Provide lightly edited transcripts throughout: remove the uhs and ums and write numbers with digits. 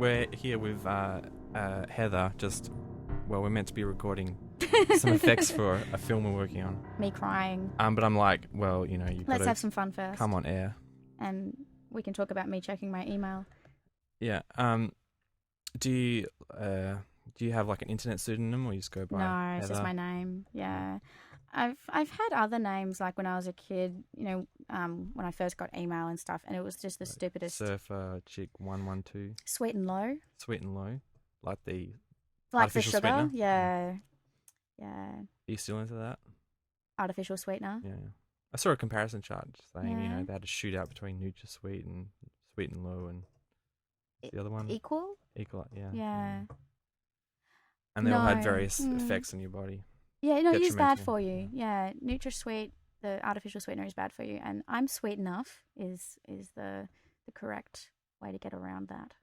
we're here with Heather. We're meant to be recording some effects for a film we're working on. Me crying. But I'm like, well, you Let's have some fun first. come on air. And we can talk about me checking my email. Yeah. Do you have like an internet pseudonym, or you just go by? No, it's Heather? just my name. Yeah. I've had other names, like when I was a kid, when I first got email and stuff, and it was just the stupidest. Surfer Chick 112. Sweet and Low. Sweet and Low, like the artificial sugar. Sweetener? Yeah. Yeah. Are you still into that? Artificial sweetener. Yeah. I saw a comparison chart saying Yeah. they had a shootout between NutraSweet and Sweet and Low, and the other one Equal. Yeah. Yeah. And they all had No. various effects on your body. Yeah, no, it is bad Detrimental. for you. Yeah, NutraSweet, the artificial sweetener, is bad for you, and I'm sweet enough is the correct way to get around that.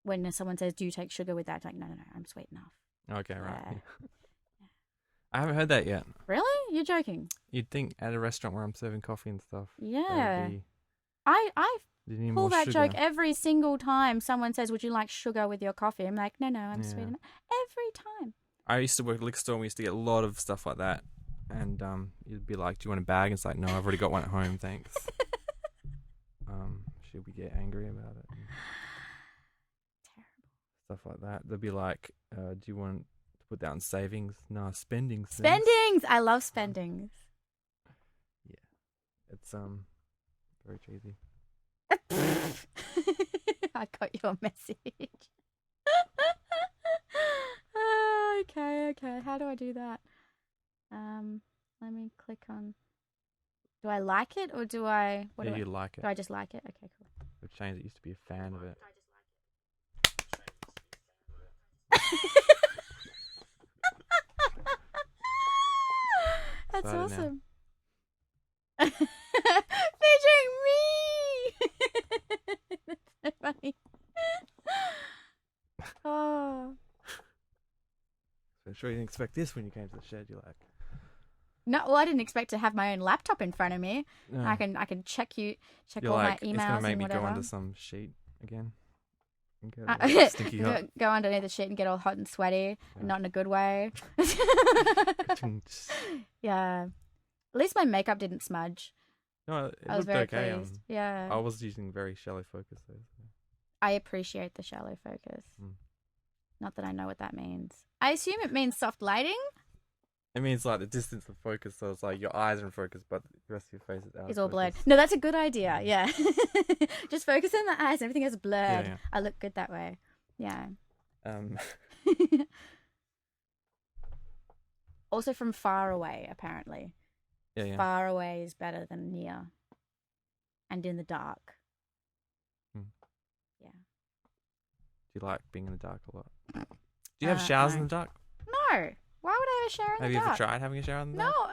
When someone says, "Do you take sugar with that?" It's like, no, I'm sweet enough. Okay, right. Yeah. I haven't heard that yet. Really? You're joking? You'd think at a restaurant where I'm serving coffee and stuff. Yeah. Be, I you need pull more that sugar. joke every single time someone says, "Would you like sugar with your coffee?" I'm like, no, I'm sweet enough. Every time. I used to work at a liquor store, and we used to get a lot of stuff like that. And you'd be like, "Do you want a bag?" And it's like, "No, I've already got one at home, thanks." Should we get angry about it? Terrible. Stuff like that. They'd be like, "Do you want to put that on savings?" No, spendings. Spendings. I love spendings. Yeah, it's very cheesy. I got your message. Okay. How do I do that? Let me click on. Do I like it or do I? You like it. Do I just like it? Okay, cool. I've changed it. Used to be a fan of it. That's Started now. awesome. Featuring me. That's so funny. Oh. So I'm sure you didn't expect this when you came to the shed. You're like, No, well, I didn't expect to have my own laptop in front of me. no. I can check You're all like, my emails it's gonna make and me whatever. go under some sheet again. And get all stinky hot. Go underneath the sheet and get all hot and sweaty, and not in a good way. Yeah. At least my makeup didn't smudge. No, it I was looked very okay. pleased. Yeah. I was using very shallow focus though. So. I appreciate the shallow focus. Mm. Not that I know what that means. I assume it means soft lighting. It means like the distance of focus, so it's like your eyes are in focus, but the rest of your face is out. It's of all blurred. focus. No, that's a good idea. Yeah. Just focus on the eyes. Everything is blurred. Yeah. I look good that way. Yeah. Also from far away, apparently. Yeah. Far away is better than near. And in the dark. Hmm. Yeah. Do you like being in the dark a lot? Do you have showers no. in the dark? No. Why would I have a shower in Have the you dark? ever tried having a shower in the No, dark?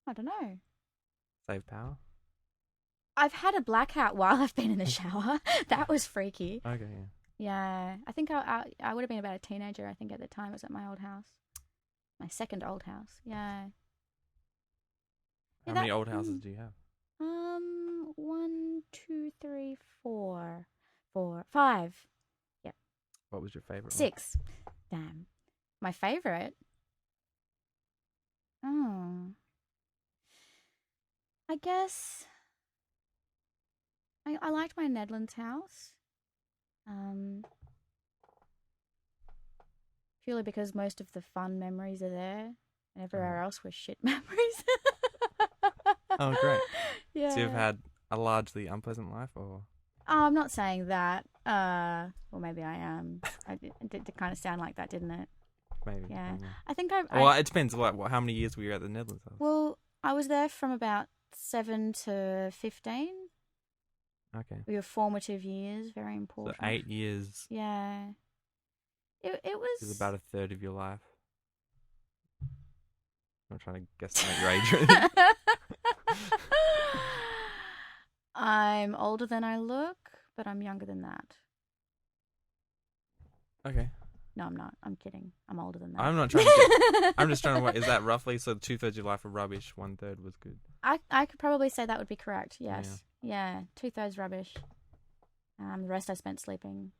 I don't know. Save power? I've had a blackout while I've been in the shower. That was freaky. Okay, yeah. Yeah. I think I would have been about a teenager, I think, at the time. It was at my old house. My second old house. Yeah. How many old houses do you have? 1, 2, 3, 4, 5, What was your favorite one? 6. Damn. My favorite? Oh. I guess I liked my Nedlands house. Purely because most of the fun memories are there and everywhere else were shit memories. Oh, great. Yeah. So you've had a largely unpleasant life, or? Oh, I'm not saying that. Well, maybe I am. It did kind of sound like that, didn't it? Maybe. Yeah. Yeah. I think Well, it depends. How many years were you at the Netherlands? Well, I was there from about 7 to 15. Okay. Your formative years, very important. So 8 years Yeah. It was... is about a third of your life. I'm not trying to guesstimate your age or anything. I'm older than I look, but I'm younger than that. Okay. No, I'm not. I'm kidding. I'm older than that. I'm not trying to I'm just trying to is that roughly, so 2/3 of your life were rubbish, 1/3 was good? I could probably say that would be correct, yes. Yeah, 2/3 rubbish. The rest I spent sleeping.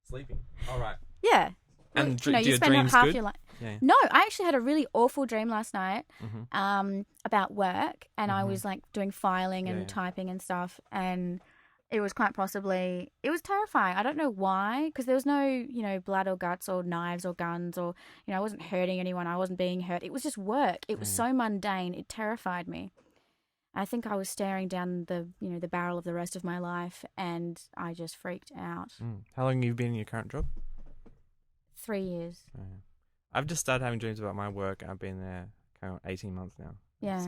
Sleeping. All right. Yeah. And Well, do you your spend dreams half good? your life. Yeah. No, I actually had a really awful dream last night Mm-hmm. about work, and I Mhm. was like doing filing and Yeah. typing and stuff, and it was it was terrifying. I don't know why, because there was no, blood or guts or knives or guns or, I wasn't hurting anyone. I wasn't being hurt. It was just work. It was so mundane. It terrified me. I think I was staring down the barrel of the rest of my life, and I just freaked out. How long have you been in your current job? 3 years. Oh, yeah. I've just started having dreams about my work. I've been there kind of 18 months now. Yeah.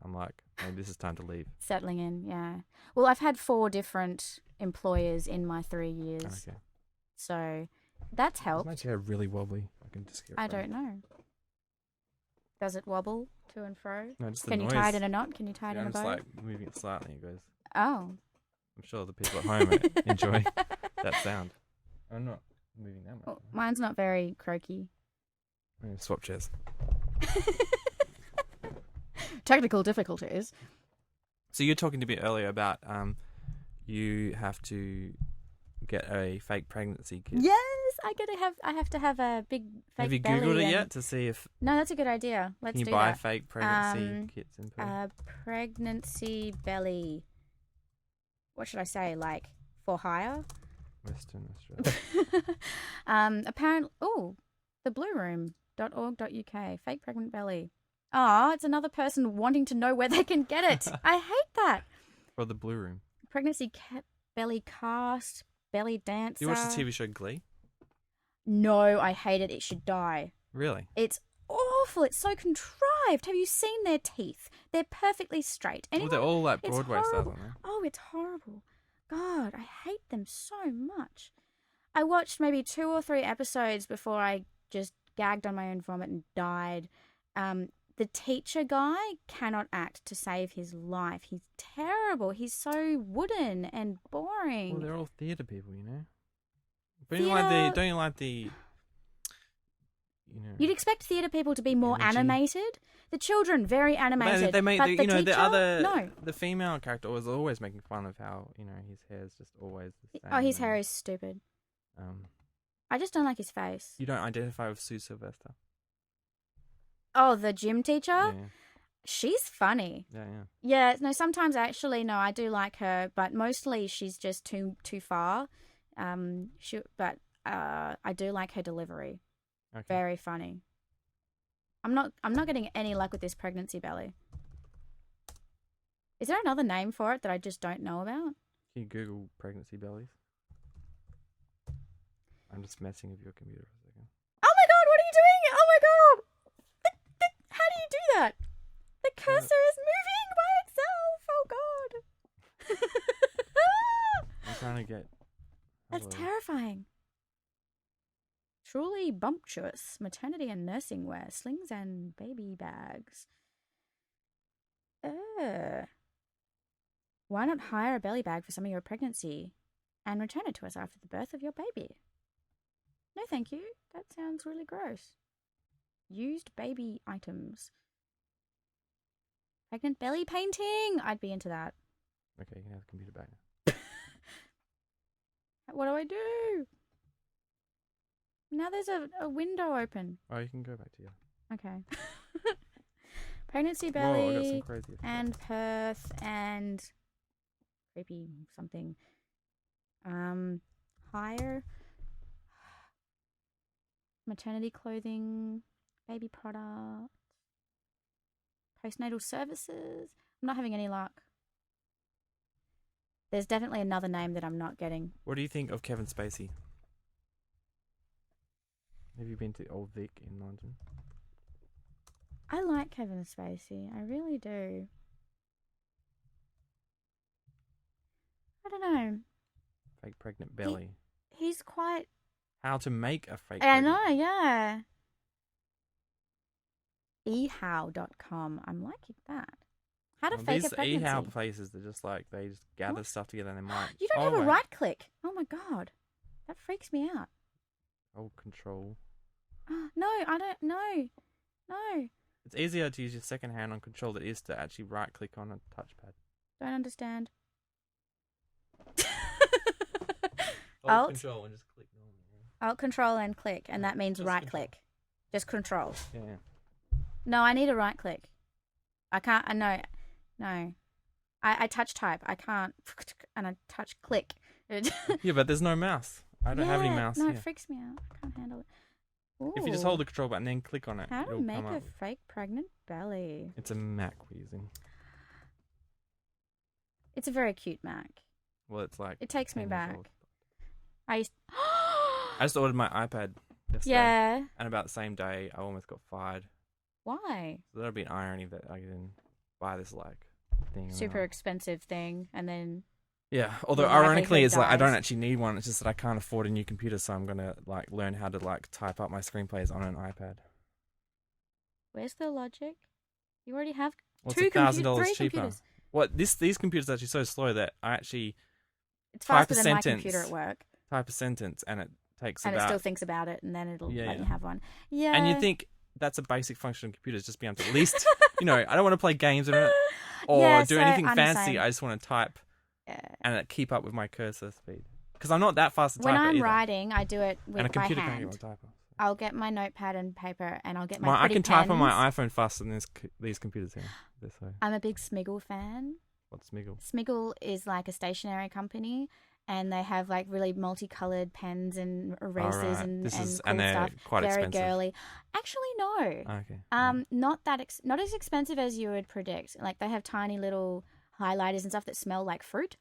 I'm like, maybe this is time to leave. Settling in, yeah. Well, I've had 4 different employers in my 3 years. Okay. So that's helped. Is my chair really wobbly? I can just get I don't know. Does it wobble to and fro? No, just the Can noise. you tie it in a knot? Can you tie it in a I'm bow? just like moving it slightly. It goes. Oh. I'm sure the people at home enjoy that sound. I'm not moving that much. Well, mine's not very croaky. I'm going to swap chairs. Technical difficulties. So you were talking to me earlier about you have to get a fake pregnancy kit. Yes, I have to have a big fake Have you belly Googled it and- yet to see if No, that's a good idea. Let's can you do buy that. fake pregnancy kits in Perth? Pregnancy belly. What should I say? Like for hire? Western Australia. Apparently, theblueroom.org.uk. Fake pregnant belly. Oh, it's another person wanting to know where they can get it. I hate that. For the Blue Room. Pregnancy belly cast, belly dancer. Do you watch the TV show Glee? No, I hate it. It should die. Really? It's awful. It's so contrived. Have you seen their teeth? They're perfectly straight. Well, they're all like It's Broadway style, horrible. aren't they? Oh, it's horrible. God, I hate them so much. I watched maybe 2 or 3 episodes before I just gagged on my own vomit and died. The teacher guy cannot act to save his life. He's terrible. He's so wooden and boring. Well, they're all theatre people, you know. But Theatre- don't you like the you know? You'd expect theatre people to be more Energy. animated. The children, very animated. They make but the, the you know teacher, the other no. the female character was always making fun of how his hair's just always the same. Oh, his and, hair is stupid. Um, I just don't like his face. you don't identify with Sue Sylvester. Oh, the gym teacher? Yeah, She's funny. yeah. Yeah, no, sometimes actually, no, I do like her, but mostly she's just too far. But I do like her delivery. Okay. Very funny. I'm not getting any luck with this pregnancy belly. Is there another name for it that I just don't know about? Can you Google pregnancy bellies? I'm just messing with your computer for a second. Oh my god, what are you doing? Oh my god! How do you do that? The cursor is moving by itself. Oh god! I'm trying to get. That's Hello. terrifying. Truly bumptious maternity and nursing wear, slings and baby bags. Why not hire a belly bag for some of your pregnancy and return it to us after the birth of your baby? No, thank you. That sounds really gross. Used baby items. Pregnant belly painting. I'd be into that. Okay, you can have the computer back now. What do I do? Now there's a window open. Oh, you can go back to your. Okay. Pregnancy Whoa, I got some belly crazy effects. and Perth and creepy something. Hire maternity clothing, baby products, postnatal services. I'm not having any luck. There's definitely another name that I'm not getting. What do you think of Kevin Spacey? Have you been to Old Vic in London? I like Kevin Spacey. I really do. I don't know. Fake pregnant belly. He's quite... How to make a fake I pregnant. know, yeah. ehow.com. I'm liking that. How to Well, fake these a pregnancy. eHow places, they're just like, they just gather What? stuff together and they might. You don't have a wait. right click. Oh my god. That freaks me out. Oh, control. No, I don't. No. It's easier to use your second hand on control than it is to actually right click on a touchpad. Don't understand. Hold control and just click normally. Alt control and click, and that means Just right control. click. Just control. Yeah. No, I need a right click. I can't. I know. No. I touch type. I can't. And I touch click. Yeah, but there's no mouse. I don't have any mouse No, here. it freaks me out. I can't handle it. If you just Ooh. hold the control button and then click on it, How to it'll make come a up. fake pregnant belly. It's a Mac we're using. It's a very cute Mac. Well, it's like... It takes me 10 years back. old. I used. I just ordered my iPad yesterday. Yeah. And about the same day, I almost got fired. Why? So that'll be an irony that I didn't buy this, like, thing. Super expensive thing, and then. Yeah, although Your ironically, livelihood it's like I don't dies. actually need one. It's just that I can't afford a new computer, so I'm gonna like learn how to like type up my screenplays on an iPad. Where's the logic? You already have Well, three it's $1,000 cheaper. computers. What these computers are actually so slow that I actually It's Type faster a than my sentence. computer at work, type a sentence and it takes and it about. still thinks about it, and then it'll Yeah, let yeah. you have one. Yeah. And you think that's a basic function of computers, just be able to at least, I don't want to play games with it or Yeah, do so anything I'm the fancy. same. I just want to type Yeah. and it keep up with my cursor speed. Because I'm not that fast to type When it I'm either. writing, I do it with And a computer my can't get hand. my typer. I'll get my notepad and paper, and I'll get my I pretty can type on pens. my iPhone faster than these computers here. This way. I'm a big Smiggle fan. What's Smiggle? Smiggle is like a stationery company, and they have like really multicolored pens and erasers Alright. and This is- cool and they're stuff. quite Very expensive. girly. Actually, no. Okay. Not not as expensive as you would predict. Like they have tiny little highlighters and stuff that smell like fruit.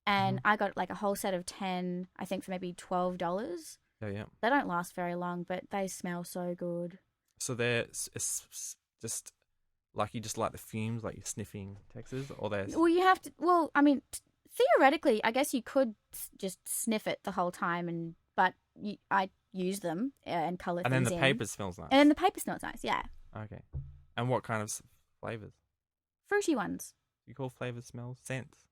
And I got like a whole set of 10, I think for maybe $12. Yeah. They don't last very long, but they smell so good. So they're just like you just like the fumes, like you're sniffing Texas, or they're Well, you have to. Well, I mean, theoretically, I guess you could just sniff it the whole time, but I use them and color and things then the in. paper smells nice. And then the paper smells nice. Yeah, Okay. And what kind of flavors? fruity ones. You call flavors smells?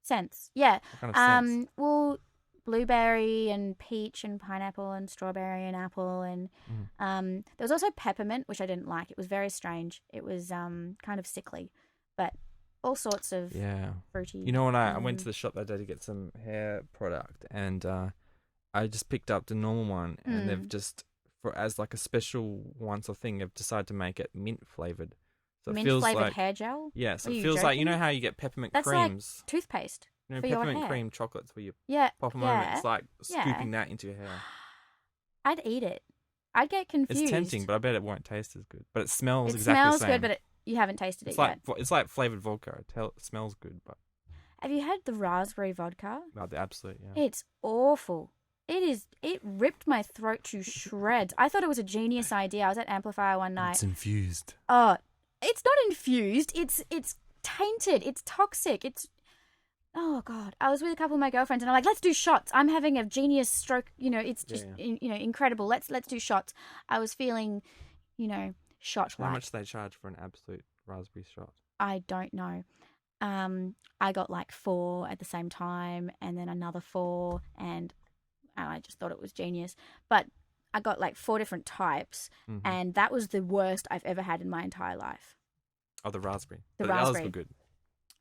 Scents? Yeah. What kind of scents? Well, blueberry and peach and pineapple and strawberry and apple and there was also peppermint, which I didn't like. It was very strange. It was kind of sickly, but all sorts of Yeah. fruity. You know what? I went to the shop that day to get some hair product, and I just picked up the normal one, and they've just as like a special once off thing, they've decided to make it mint flavored. So mint it feels flavored like hair gel. yeah. So Are it you feels like joking? how you get peppermint That's like creams. toothpaste. You know, for your peppermint hair. cream chocolates where you Yeah, pop them yeah, over. It's like yeah. scooping that into your hair. I'd eat it. I'd get confused. It's tempting, but I bet it won't taste as good. But it smells it exactly smells the same. good, but you haven't tasted it's it like yet. it's like flavored vodka. It smells good, but Have you had the raspberry vodka? not the absolute. Yeah. It's awful. It ripped my throat to shreds. I thought it was a genius idea. I was at Amplifier one night. It's infused. Oh, it's not infused. It's tainted. It's toxic. Oh God. I was with a couple of my girlfriends and I'm like, let's do shots. I'm having a genius stroke. It's just incredible. Let's do shots. I was feeling, shot How like. much do they charge for an absolute raspberry shot? I don't know. I got like 4 at the same time and then another 4 and I just thought it was genius. But I got like 4 different types and that was the worst I've ever had in my entire life. Oh, the raspberry. The But others raspberry. were good.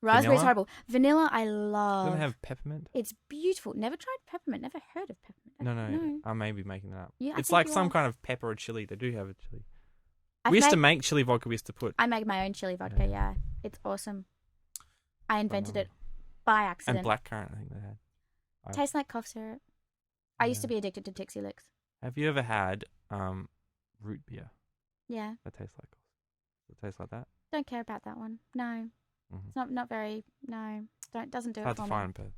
Raspberry's Vanilla? horrible. Vanilla I love. Doesn't it have peppermint? It's beautiful. Never tried peppermint. Never heard of peppermint. No. I may be making that up. Yeah, I it's think like you some are. kind of pepper or chili. They do have a chili. I've We used to made- make chili vodka. We used to put I make my own chili vodka, yeah. It's awesome. I invented it by accident. and blackcurrant. I think they had. Tastes like cough syrup. I used Yeah. to be addicted to Tixie Licks. Have you ever had root beer Yeah. that tastes like? Does it taste like that? Don't care about that one. No. Mhm. It's not very no. Doesn't do It's it hard for to me. find in Perth.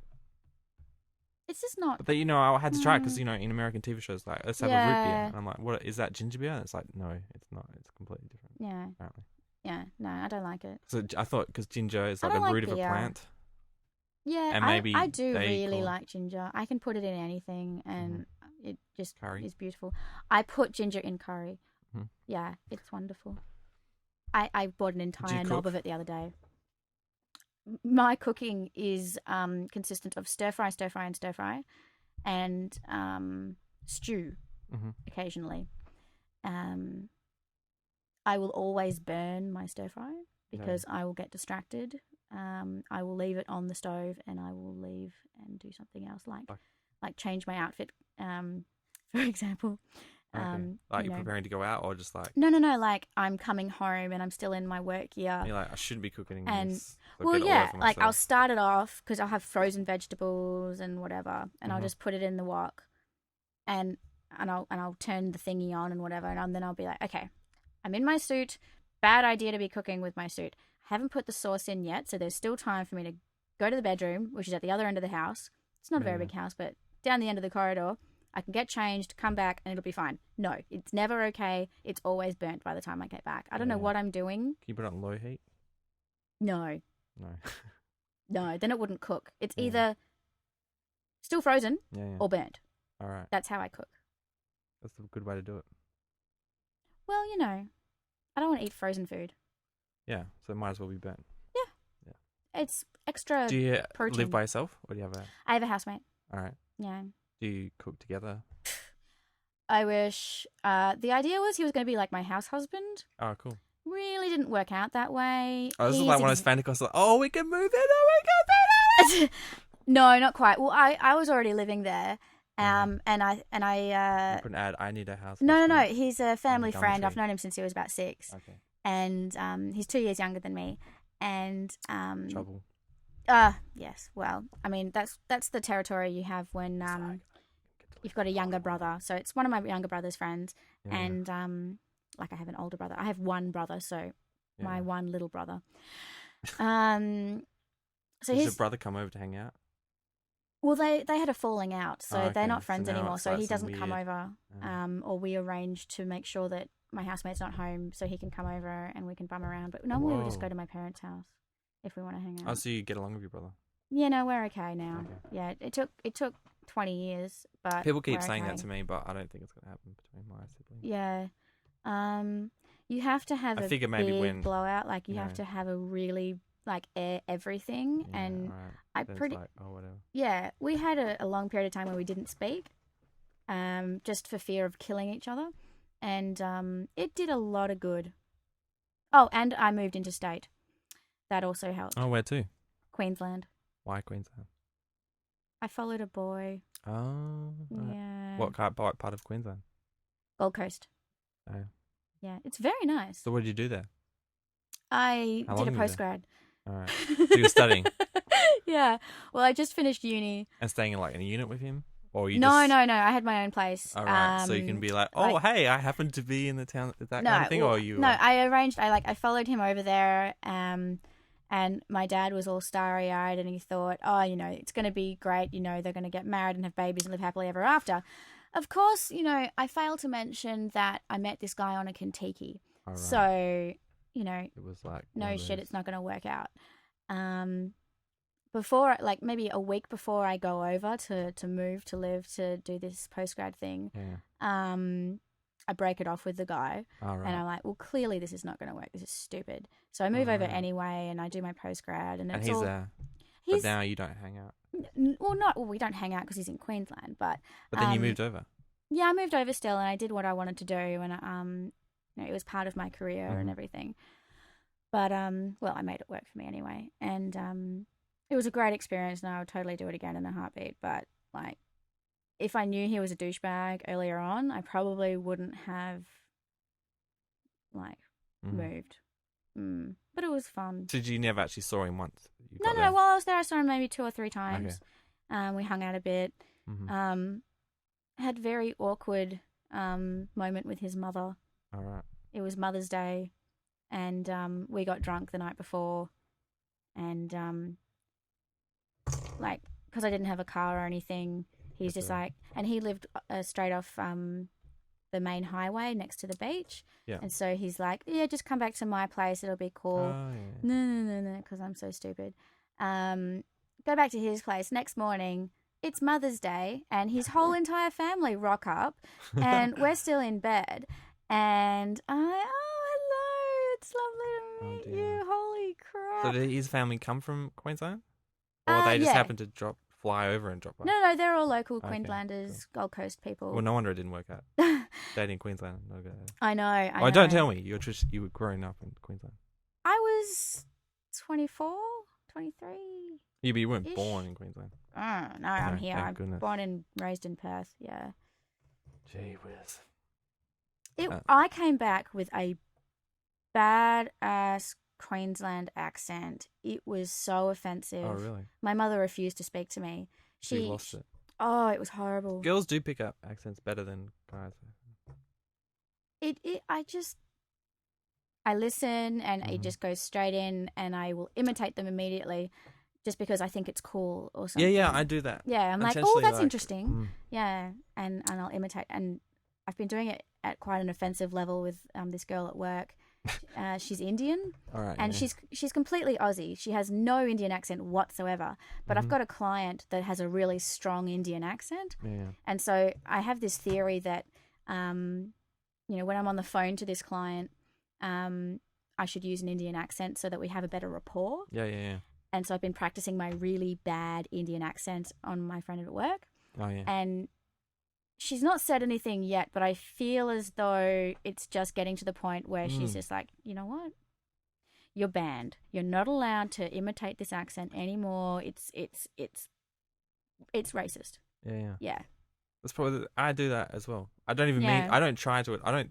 It's just not. But then, I had to try it because in American TV shows, like let's have a root beer, Yeah. and I'm like, what is that, ginger beer? And it's like, no, it's not. It's completely different. Yeah. Apparently. Yeah. No, I don't like it. So I thought because ginger is I like the don't like root of a beer. plant. Yeah, And maybe I do they really call- like ginger. I can put it in anything and it just Curry. is beautiful. I put ginger in curry. Mhm. Yeah, it's wonderful. I bought an entire knob cook? of it the other day. My cooking is consistent of stir fry, and stew Mhm. occasionally. I will always burn my stir fry because I will get distracted I will leave it on the stove and I will leave and do something else, like change my outfit, for example. Okay. Like you're preparing to go out, or just like no, like I'm coming home and I'm still in my work gear. You're like, I shouldn't be cooking and this. well, yeah, like I'll start it off because I'll have frozen vegetables and whatever, and I'll just put it in the wok, and I'll turn the thingy on and whatever, and then I'll be like, okay, I'm in my suit. Bad idea to be cooking with my suit. I haven't put the sauce in yet, so there's still time for me to go to the bedroom, which is at the other end of the house. It's not a very big house, but down the end of the corridor. I can get changed, come back, and it'll be fine. No, it's never okay. It's always burnt by the time I get back. I don't know what I'm doing. Can you put it on low heat? No. No. No, then it wouldn't cook. It's either still frozen or burnt. All right. That's how I cook. That's a good way to do it. Well, I don't want to eat frozen food. Yeah, so it might as well be burnt. Yeah. It's extra Do you protein. live by yourself, or do you have I have a housemate. All right. Yeah. Do you cook together? I wish. The idea was he was going to be like my house husband. Oh, cool. Really didn't work out that way. Oh, this is like one of those fantasy like, oh, we can move in. Oh my God. No, not quite. Well, I was already living there. And I put an ad. I need a house. No. He's a family friend. I've known him since he was about 6. Okay. And he's 2 years younger than me. And trouble. Yes. Well, I mean that's the territory you have when you've got a younger brother. So it's one of my younger brother's friends, and like I have an older brother. I have one brother, so my one little brother. So does your brother come over to hang out? Well, they had a falling out, so they're not friends so anymore. So he doesn't come over, or we arrange to make sure that my housemate's not home, so he can come over and we can bum around. But normally we just go to my parents' house if we want to hang out. Oh, so you get along with your brother? Yeah, no, we're okay now. Okay. Yeah, it took 20 years, but people keep saying that to me, but I don't think it's going to happen between my siblings. Yeah, you have to have a big blowout. Like you have to have a really air everything, and I pretty whatever. Yeah, we had a long period of time where we didn't speak, just for fear of killing each other, and it did a lot of good. Oh, and I moved interstate. That also helped. Oh, where to? Queensland. Why Queensland? I followed a boy. Oh. Yeah. What part of Queensland? Gold Coast. Oh. Yeah, it's very nice. So what did you do there? I did a postgrad. All right. So you were studying? Yeah. Well, I just finished uni. And staying in a unit with him? Or you No. I had my own place. All right. So you can be like, oh, hey, I happen to be in the town, that kind of thing? Well, or you? No, I arranged, I followed him over there, and my dad was all starry-eyed, and he thought, oh, it's going to be great. They're going to get married and have babies and live happily ever after. Of course, I failed to mention that I met this guy on a Kentucky. Right. So, it was like, no shit, it's not going to work out. Before, maybe a week before I go over to move to live to do this postgrad thing, I break it off with the guy, and I'm like, well, clearly this is not going to work. This is stupid. So I move over anyway, and I do my postgrad, and he's there. But now you don't hang out. Well, we don't hang out because he's in Queensland, but then you moved over. Yeah, I moved over still, and I did what I wanted to do, and it was part of my career and everything. But well, I made it work for me anyway, and it was a great experience, and I would totally do it again in a heartbeat. But if I knew he was a douchebag earlier on, I probably wouldn't have moved. But it was fun. So you never actually saw him once? No. While I was there, I saw him maybe 2 or 3 times. Okay. We hung out a bit. Had very awkward moment with his mother. All right. It was Mother's Day, and we got drunk the night before, and because I didn't have a car or anything, he's just and he lived straight off the main highway next to the beach. Yeah. And so he's like, yeah, just come back to my place. It'll be cool. Oh, yeah. No, because I'm so stupid. Go back to his place. Next morning, it's Mother's Day, and his whole entire family rock up, and we're still in bed. And hello, it's lovely to meet you. Holy crap. So did his family come from Queensland? Or they just happened to fly over and drop by? No, they're all local Queenslanders, cool. Gold Coast people. Well, no wonder it didn't work out. Dating Queensland. No good. I know. Don't tell me. You were growing up in Queensland. I was 24. 23. You weren't Ish. born in Queensland. Oh, no, I'm here. thank I'm goodness. born and raised in Perth. Yeah. Gee whiz. I came back with a bad-ass Queensland accent. It was so offensive. Oh, really? My mother refused to speak to me. She lost it. Oh, it was horrible. Girls do pick up accents better than guys. I listen and it just goes straight in, and I will imitate them immediately just because I think it's cool or something. Yeah, I do that. Yeah, I'm like, oh, that's interesting. Yeah, and I'll imitate. And I've been doing it at quite an offensive level with this girl at work. She's Indian, all right, and she's completely Aussie. She has no Indian accent whatsoever. But I've got a client that has a really strong Indian accent, and so I have this theory that, when I'm on the phone to this client, I should use an Indian accent so that we have a better rapport. Yeah. And so I've been practicing my really bad Indian accent on my friend at work. Oh, yeah. And she's not said anything yet, but I feel as though it's just getting to the point where she's just like, you know what? You're banned. You're not allowed to imitate this accent anymore. It's racist. Yeah. That's probably I do that as well. I don't even mean. I don't try to. I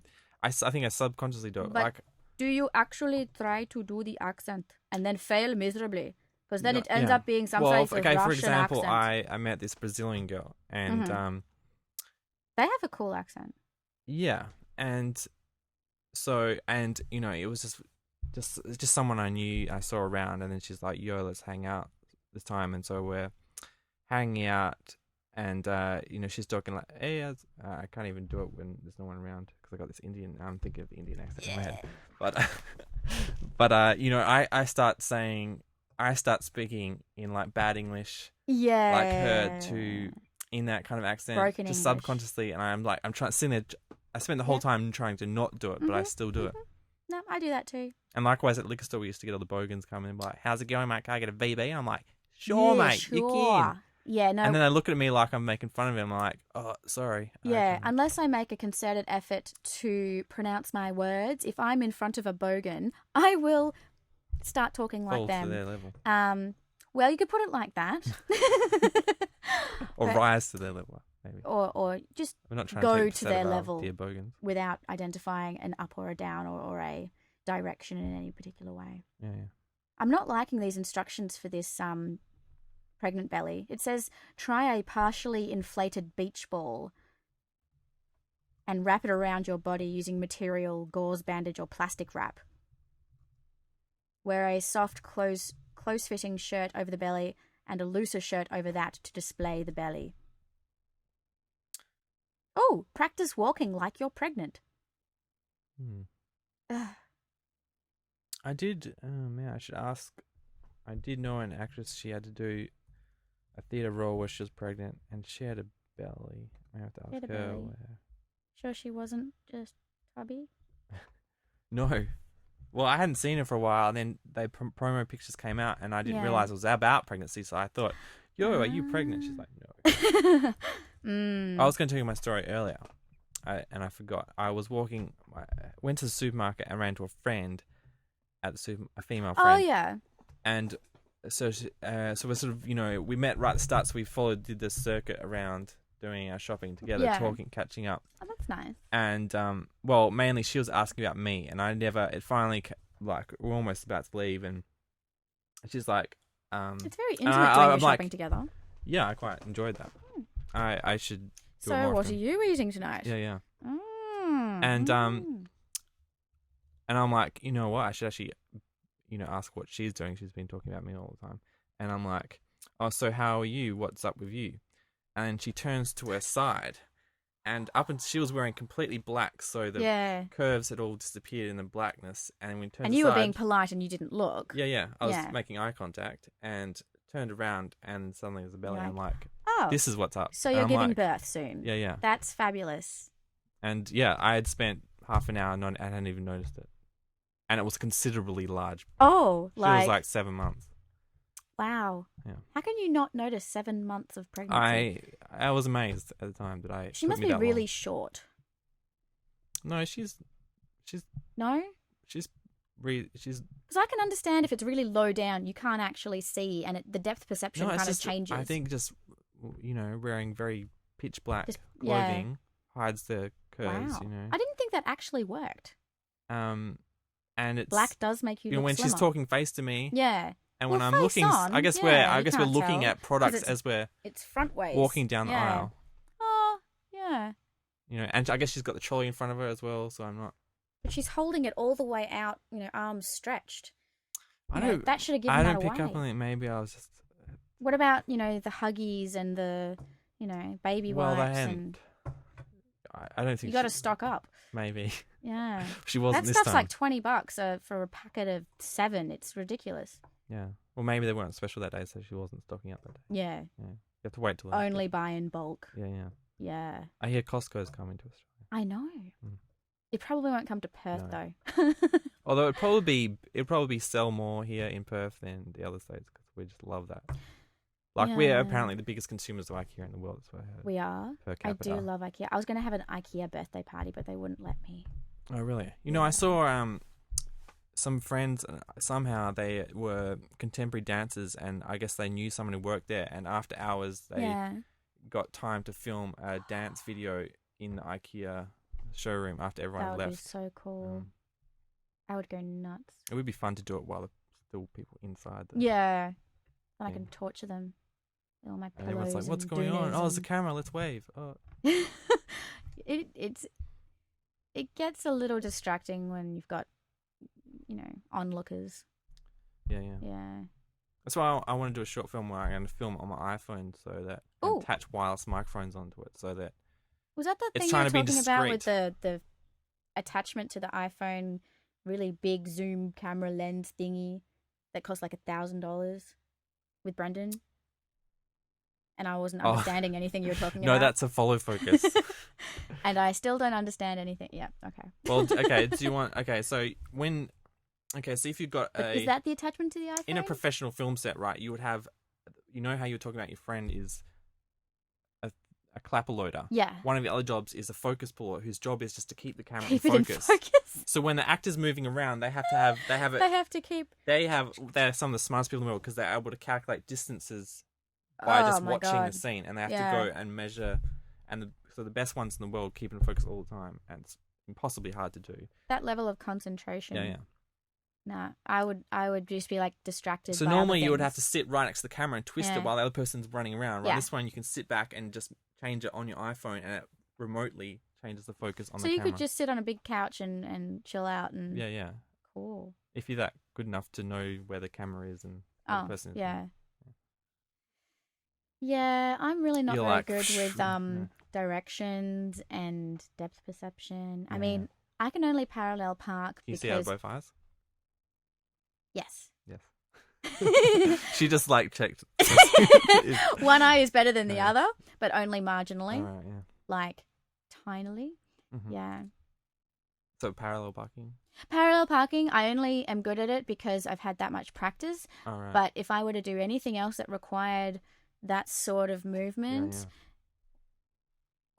think I subconsciously do it. But do you actually try to do the accent and then fail miserably? Because then it ends up being some sort of Russian for example, accent. I met this Brazilian girl, and they have a cool accent. Yeah, and so it was just someone I knew, I saw around, and then she's like, "Yo, let's hang out this time," and so we're hanging out. And, she's talking like, hey, I can't even do it when there's no one around because I got this I'm thinking of the Indian accent in my head. But I start speaking in like bad English. Yeah. Like her in that kind of accent. Broken just English. Subconsciously. And I'm trying, sitting there, I spent the whole time trying to not do it, but I still do it. No, I do that too. And likewise at liquor store, we used to get all the bogans coming and be like, how's it going, mate? Can I get a VB? And I'm like, sure, mate, you can. Yeah, no. And then they look at me like I'm making fun of him. I'm like, oh, sorry. Yeah, unless I make a concerted effort to pronounce my words, if I'm in front of a bogan, I will start talking like them. To their level. Well, you could put it like that. Or rise to their level, maybe. Or just go to their level without identifying an up or a down or a direction in any particular way. Yeah. I'm not liking these instructions for this pregnant belly. It says, try a partially inflated beach ball and wrap it around your body using material, gauze bandage, or plastic wrap. Wear a soft, close-fitting shirt over the belly and a looser shirt over that to display the belly. Oh, practice walking like you're pregnant. I did, I should ask. I did know an actress, she had to do a theatre role where she was pregnant and she had a belly. I have to ask her. Sure she wasn't just tubby? No. Well, I hadn't seen her for a while, and then they promo pictures came out, and I didn't realise it was about pregnancy, so I thought, yo, are you pregnant? She's like, no. I was going to tell you my story earlier, and I forgot. I was walking, went to the supermarket and ran into a friend at the a female friend. Oh, yeah. And so we're sort of, we met right at the start, so we did the circuit around doing our shopping together, talking, catching up. Oh, that's nice. And, mainly she was asking about me, and it finally, we're almost about to leave, and she's like... it's very intimate doing your shopping together. Yeah, I quite enjoyed that. I should do it So more what often. are you eating tonight? Yeah. And I'm like, you know what, I should actually... ask what she's doing. She's been talking about me all the time. And I'm like, oh, so how are you? What's up with you? And she turns to her side, and she was wearing completely black, so the curves had all disappeared in the blackness. And when turned and you were being polite and you didn't look. Yeah. I was making eye contact and turned around, and suddenly there's a belly. I'm like, oh, this is what's up. So you're giving birth soon. Yeah. That's fabulous. And I had spent half an hour and I hadn't even noticed it. And it was considerably large. Oh, she was like 7 months. Wow. Yeah. How can you not notice 7 months of pregnancy? I was amazed at the time that She must be really short. No, she's. No. She's she's. Because I can understand if it's really low down, you can't actually see, and the depth perception kind of changes. I think just wearing very pitch black Just- clothing hides the curves. Wow. You know. I didn't think that actually worked. And it's Black does make you look when slimmer. she's talking face to me. Yeah. And when Well, I'm face looking, on, I guess yeah, you we're can't looking tell, at products 'cause as we're It's front ways. walking down the aisle. Oh, yeah. And I guess she's got the trolley in front of her as well, so I'm not. But she's holding it all the way out, arms stretched. I don't. That should have given I that don't pick away. up on it. Maybe I was just. What about, the Huggies and the, baby Well, they wipes? hadn't. I don't think You got to stock up. Maybe Yeah. she wasn't That this stuff's time. like $20 for a packet of 7. It's ridiculous. Yeah. Well, maybe they weren't special that day, so she wasn't stocking up that day. Yeah. Yeah. You have to wait till. Only buy in bulk. Yeah, yeah. Yeah. I hear Costco's coming to Australia. I know. Mm. It probably won't come to Perth No. though. Although it'd probably sell more here in Perth than the other states because we just love that. Like we're Yeah. apparently the biggest consumers of IKEA in the world. That's what I heard. We are. Per I capita. do love IKEA. I was going to have an IKEA birthday party, but they wouldn't let me. Oh really? I saw some friends. Somehow they were contemporary dancers, and I guess they knew someone who worked there. And after hours, they got time to film a dance video in the IKEA showroom after everyone That would left. be so cool. I would go nuts. It would be fun to do it while there's still people inside. Yeah. And I thing. can torture them. All my And pillows everyone's like, "What's and going on? doonas Oh, there's a and- camera. Let's wave." Oh. It gets a little distracting when you've got onlookers. Yeah, yeah. Yeah. That's why I want to do a short film where I'm going to film on my iPhone so that Ooh. attach wireless microphones onto it so that Was that the It's thing you trying were to be talking about with discreet. the attachment to the iPhone, really big zoom camera lens thingy that cost like $1,000 with Brendan? And I wasn't Oh. understanding anything you were talking no, about. that's a follow focus. And I still don't understand anything. Yeah, okay. Well, okay. Do you want? Okay, so so if you've got But is that the attachment to the iPhone? in a professional film set, right? You would have, how you were talking about your friend is a clapper loader. Yeah. One of the other jobs is a focus puller, whose job is just to keep the camera Keep in it focus. in focus. So when the actor's moving around, they have it. They have to keep. They're some of the smartest people in the world because they're able to calculate distances by just my watching God. the scene, and they have Yeah. to go and measure. And so the best ones in the world keep in focus all the time, and it's impossibly hard to do. That level of concentration. Yeah, yeah. Nah, I would just be like distracted. So by normally other you would have things. to sit right next to the camera and twist Yeah. it while the other person's running around. Right, Yeah. this one you can sit back and just change it on your iPhone, and it remotely changes the focus on So the you camera. could just sit on a big couch and chill out and yeah, yeah. cool. If you're that good enough to know where the camera is and where the Oh, person is. yeah. Yeah, I'm really not You're very like, good with yeah. directions and depth perception. I Yeah. mean, I can only parallel park Can you because see out of both eyes? yes. Yes. She just checked. One eye is better than the Yeah. other, but only marginally, Alright, yeah. like tinily. Mhm. Yeah. So parallel parking. Parallel parking, I only am good at it because I've had that much practice. All right. But if I were to do anything else that required that sort of movement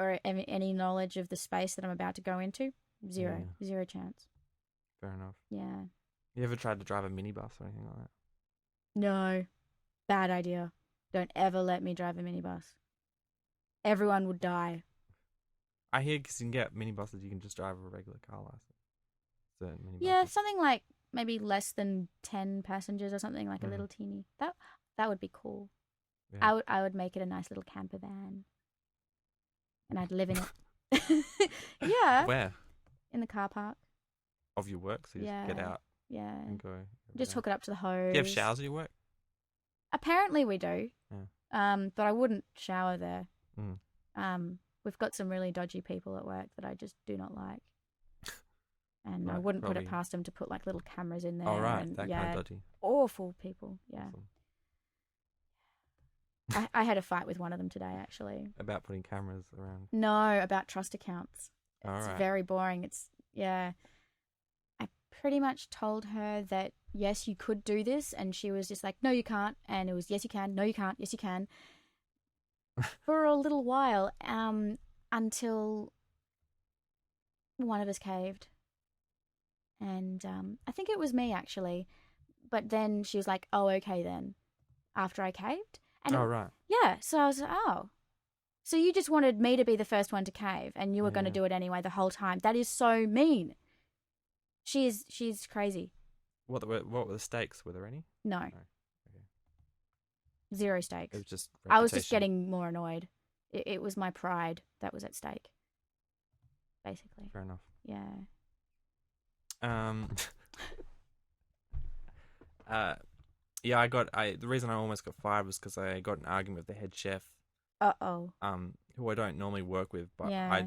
or any knowledge of the space that I'm about to go into, zero chance. Fair enough. Yeah. You ever tried to drive a minibus or anything like that? No. Bad idea. Don't ever let me drive a minibus. Everyone would die. I hear because you can get minibuses, you can just drive a regular car license. Certain minibuses. Yeah, something like maybe less than 10 passengers or something, like a little teeny. That would be cool. Yeah. I would make it a nice little camper van. And I'd live in it. Yeah. Where? In the car park. Of your work, so you just get Yeah. out Yeah. and go. Just hook it up to the hose. Do you have showers at your work? Apparently we do. Yeah. But I wouldn't shower there. Mm. We've got some really dodgy people at work that I just do not like. And I Right, wouldn't put probably. it past them to put little cameras in there. Oh, right. And, That kind of dodgy. Awful people. Yeah. Awesome. I had a fight with one of them today, actually. About putting cameras around. No, about trust accounts. All It's right. very boring. I pretty much told her that, yes, you could do this. And she was just like, no, you can't. And it was, yes, you can. No, you can't. Yes, you can. For a little while, until one of us caved. And I think it was me, actually. But then she was like, oh, okay then, after I caved. And right. Yeah, so I was like, oh. So you just wanted me to be the first one to cave and you were going to Yeah. do it anyway the whole time. That is so mean. She's crazy. What were the stakes? Were there any? No. Okay. 0 stakes. It was just I was just reputation. getting more annoyed. It was my pride that was at stake, basically. Fair enough. Yeah. Yeah, the reason I almost got fired was because I got an argument with the head chef, Uh-oh. who I don't normally work with, but Yeah.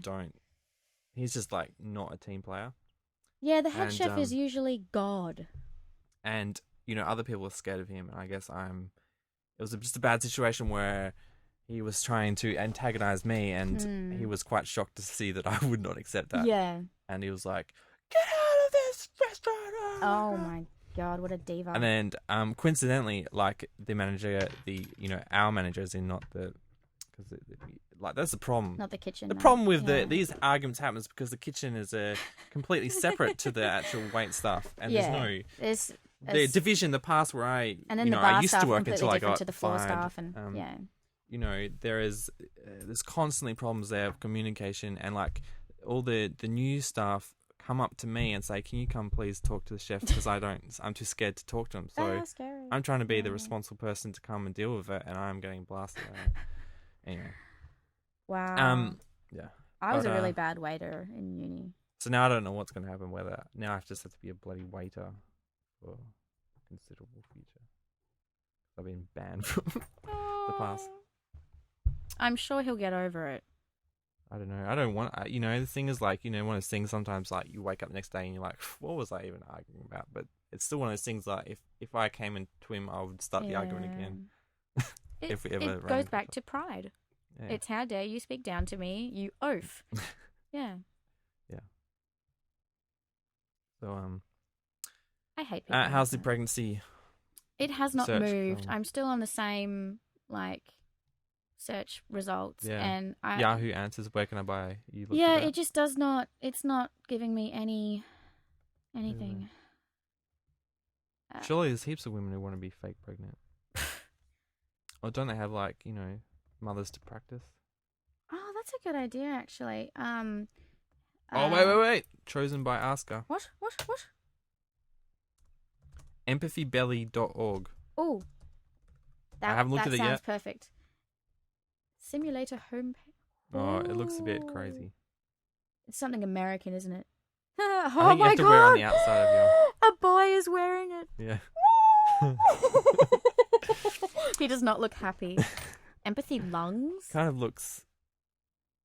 he's just like not a team player. Yeah, the head And, chef is usually God. And, other people are scared of him, and I guess it was just a bad situation where he was trying to antagonize me, and he was quite shocked to see that I would not accept that. Yeah. And he was like, "Get out of this restaurant!" Oh my God, what a diva. And then, coincidentally, like the manager, our manager is in not the, because like that's the problem. Not the kitchen. The no. problem with Yeah. these arguments happens because the kitchen is completely separate to the actual wait stuff, and there's the division in the past where I the bar I used staff to work completely until I different got to the floor fired. staff, and There's constantly problems there of communication, and like all the new staff come up to me and say, "Can you come please talk to the chef?" Because I'm too scared to talk to him. So That's scary. I'm trying to be the responsible person to come and deal with it, and I'm getting blasted. Anyway. Wow. Yeah. I was a really bad waiter in uni. So now I don't know what's going to happen. Whether now I just have to be a bloody waiter for a considerable future. I've been banned from the past. I'm sure he'll get over it. I don't know. I don't want. The thing is, like, one of those things. Sometimes, like, you wake up the next day and you're like, "What was I even arguing about?" But it's still one of those things. Like, if I came into him, I would start the argument again. If we ever it goes back to pride. Yeah. It's how dare you speak down to me, you oaf. Yeah. Yeah. So I hate people. how's the pregnancy? It has not search moved. going? I'm still on the same search results, Yeah. and Yahoo Answers. Where can I buy? You looked yeah, it up? it just does not. It's not giving me anything. Surely there's heaps of women who want to be fake pregnant. Or don't they have mothers to practice? Oh, that's a good idea, actually. Wait. Chosen by Asker. What? Empathybelly.org. Oh, I haven't looked at it That sounds yet. perfect. Simulator homepage. Oh, it looks a bit crazy. It's something American, isn't it? I Oh think you my have to God! wear on the outside of your... A boy is wearing it. Yeah. He does not look happy. Empathy lungs. Kind of looks...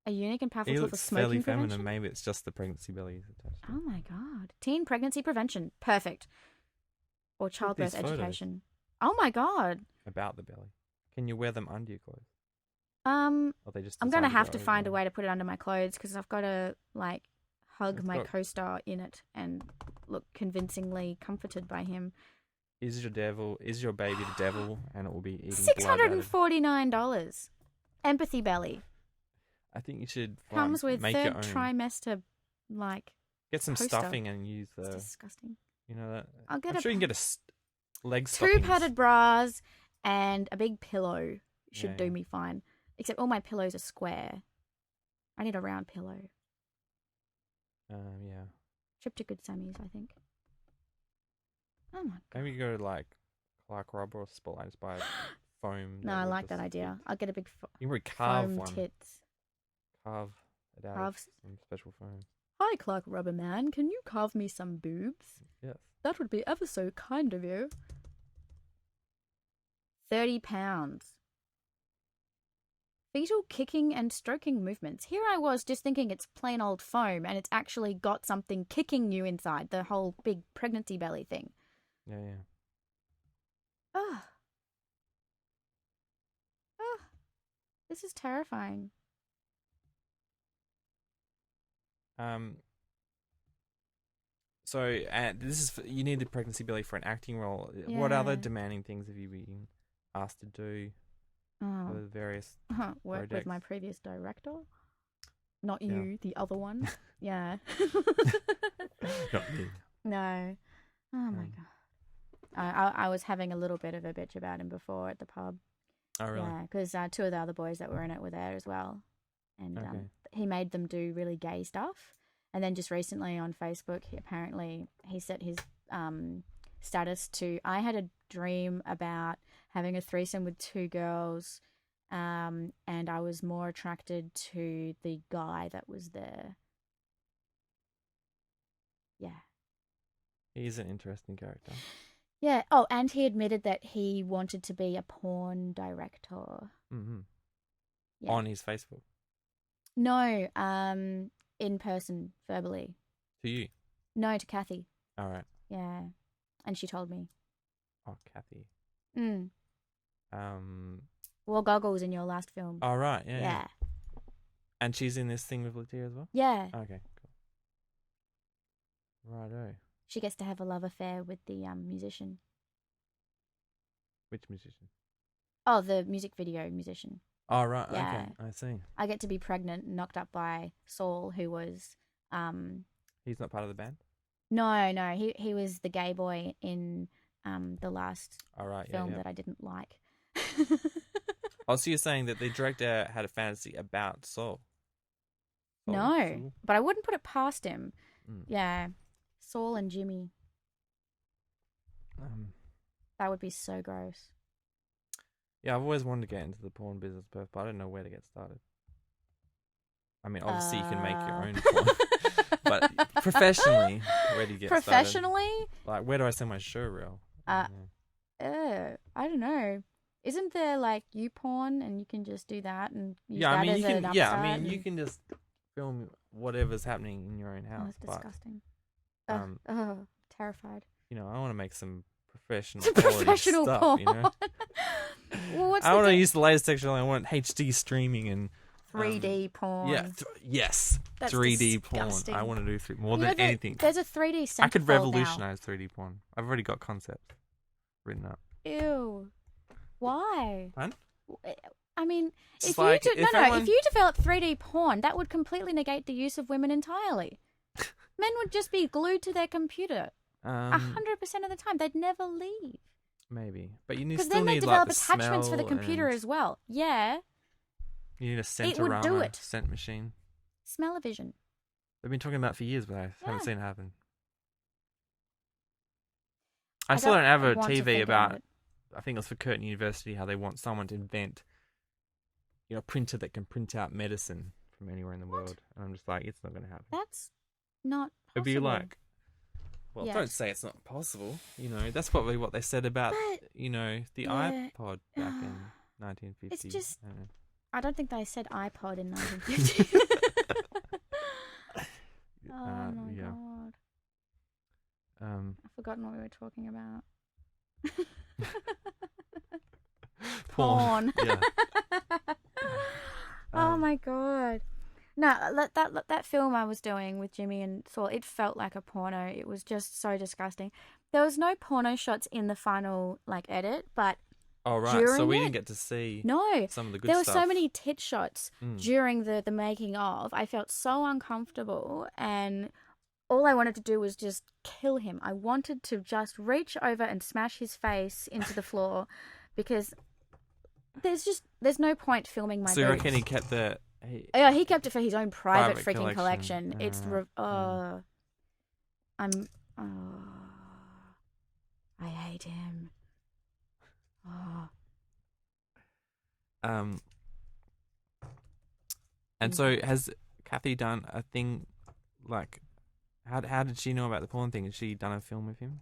A unique and powerful He tool for looks smoking fairly feminine. prevention. Maybe it's just the pregnancy belly attached to it. Oh my God! Teen pregnancy prevention, perfect. Or childbirth these photos. education. Oh my God! About the belly. Can you wear them under your clothes? Or they just I'm gonna designed have to go find a over? way to put it under my clothes because I've got to hug It's my got- co-star in it and look convincingly comforted by him. Is your baby the devil, and it will be eating $649. Empathy belly I think you should comes with make third your own. trimester. Get some poster. stuffing and use It's the. disgusting. That. I'll get I'm a sure you can get leg 2 stockings. padded bras and a big pillow should Yeah, do yeah. me fine. Except all my pillows are square. I need a round pillow. Yeah. Trip to Good Sammy's, I think. Oh my God. Maybe you go to Clark Rubber or Spotlight and just buy foam. No, I like that idea. I'll get a big You can really carve foam one. tits. Carve it out Carve. of some special foam. Hi, Clark Rubberman. Can you carve me some boobs? Yes. That would be ever so kind of you. £30. Fetal kicking and stroking movements. Here I was just thinking it's plain old foam and it's actually got something kicking you inside, the whole big pregnancy belly thing. Yeah. Ugh. Ugh. This is terrifying. So this is you need the pregnancy belly for an acting role. What other Yeah. demanding things have you been asked to do Oh. for the various? Work with projects? my previous director. Not Yeah. you, the other one. Yeah. Not me. No. Oh my God. I was having a little bit of a bitch about him before at the pub. Oh, really? Yeah, because two of the other boys that were in it were there as well. And he made them do really gay stuff. And then just recently on Facebook, he set his status to, I had a dream about having a threesome with 2 girls, and I was more attracted to the guy that was there. Yeah. He's an interesting character. Yeah. Oh, and he admitted that he wanted to be a porn director. Mm-hmm. Yeah. On his Facebook? No, in person, verbally. To you? No, to Kathy. All right. Yeah. And she told me. Oh, Kathy. Wore goggles in your last film. Oh, right. Yeah. Yeah. And she's in this thing with Latia as well? Yeah. Okay, cool. Righto. She gets to have a love affair with the musician. Which musician? Oh, the music video musician. Oh, right. Yeah. Okay, I see. I get to be pregnant and knocked up by Saul, who was... He's not part of the band? No. He was the gay boy in the last film that I didn't like. Oh, so you're saying that the director had a fantasy about Saul? No, but I wouldn't put it past him. Yeah. Saul and Jimmy. That would be so gross. Yeah, I've always wanted to get into the porn business, but I don't know where to get started. I mean, obviously you can make your own porn, but professionally, where do you get started? Professionally? Like, where do I send my show reel? I don't know. Isn't there like YouPorn and you can just do that and use that as an upstart? Yeah, I mean, you can just film whatever's happening in your own house. Oh, that's disgusting. Terrified. You know, I want to make some professional stuff, porn. You know? Well, I want to use the latest technology. I want HD streaming and 3D porn. Yeah, yes, that's 3D disgusting. Porn. I want to do more than anything. There's a 3D centerfold I could revolutionize 3D porn. I've already got concepts written up. Ew. Why? Fun? I mean, if you develop 3D porn, that would completely negate the use of women entirely. Men would just be glued to their computer 100% of the time. They'd never leave. Maybe, but you need because then they develop attachments for the computer as well. Yeah. You need a scent machine. Smell-o-vision. They've been talking about it for years, but I haven't seen it happen. I saw an advert on TV about, I think it was for Curtin University, how they want someone to invent, a printer that can print out medicine from anywhere in the world. And I'm just like, it's not going to happen. That's not possible. It'd be like, well, don't say it's not possible. That's probably what they said about, the iPod back in 1950. It's just, I don't think they said iPod in 1950. Oh my God. I've forgotten what we were talking about. Porn. Yeah. Oh my God. No, that film I was doing with Jimmy and Saul, it felt like a porno. It was just so disgusting. There was no porno shots in the final edit, but oh right, so we didn't get to see some of the good stuff. There were so many tit shots during the making of. I felt so uncomfortable, and all I wanted to do was just kill him. I wanted to just reach over and smash his face into the floor because there's no point filming my boobs. So you reckon he kept the... he kept it for his own private freaking collection. I hate him. And so has Kathy done a thing like... How did she know about the porn thing? Has she done a film with him?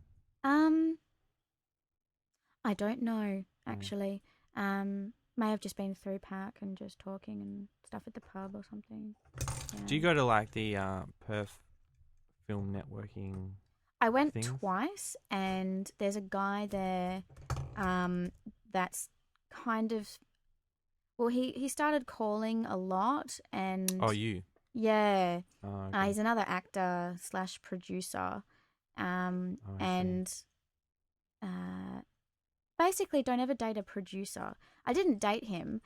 I don't know, actually. May have just been through Park and just talking and stuff at the pub or something. Yeah. Do you go to the Perth film networking? I went twice, and there's a guy there that's kind of... Well, he started calling a lot and... Oh, you? Yeah. Oh, okay. He's another actor / producer. And basically don't ever date a producer. I didn't date him.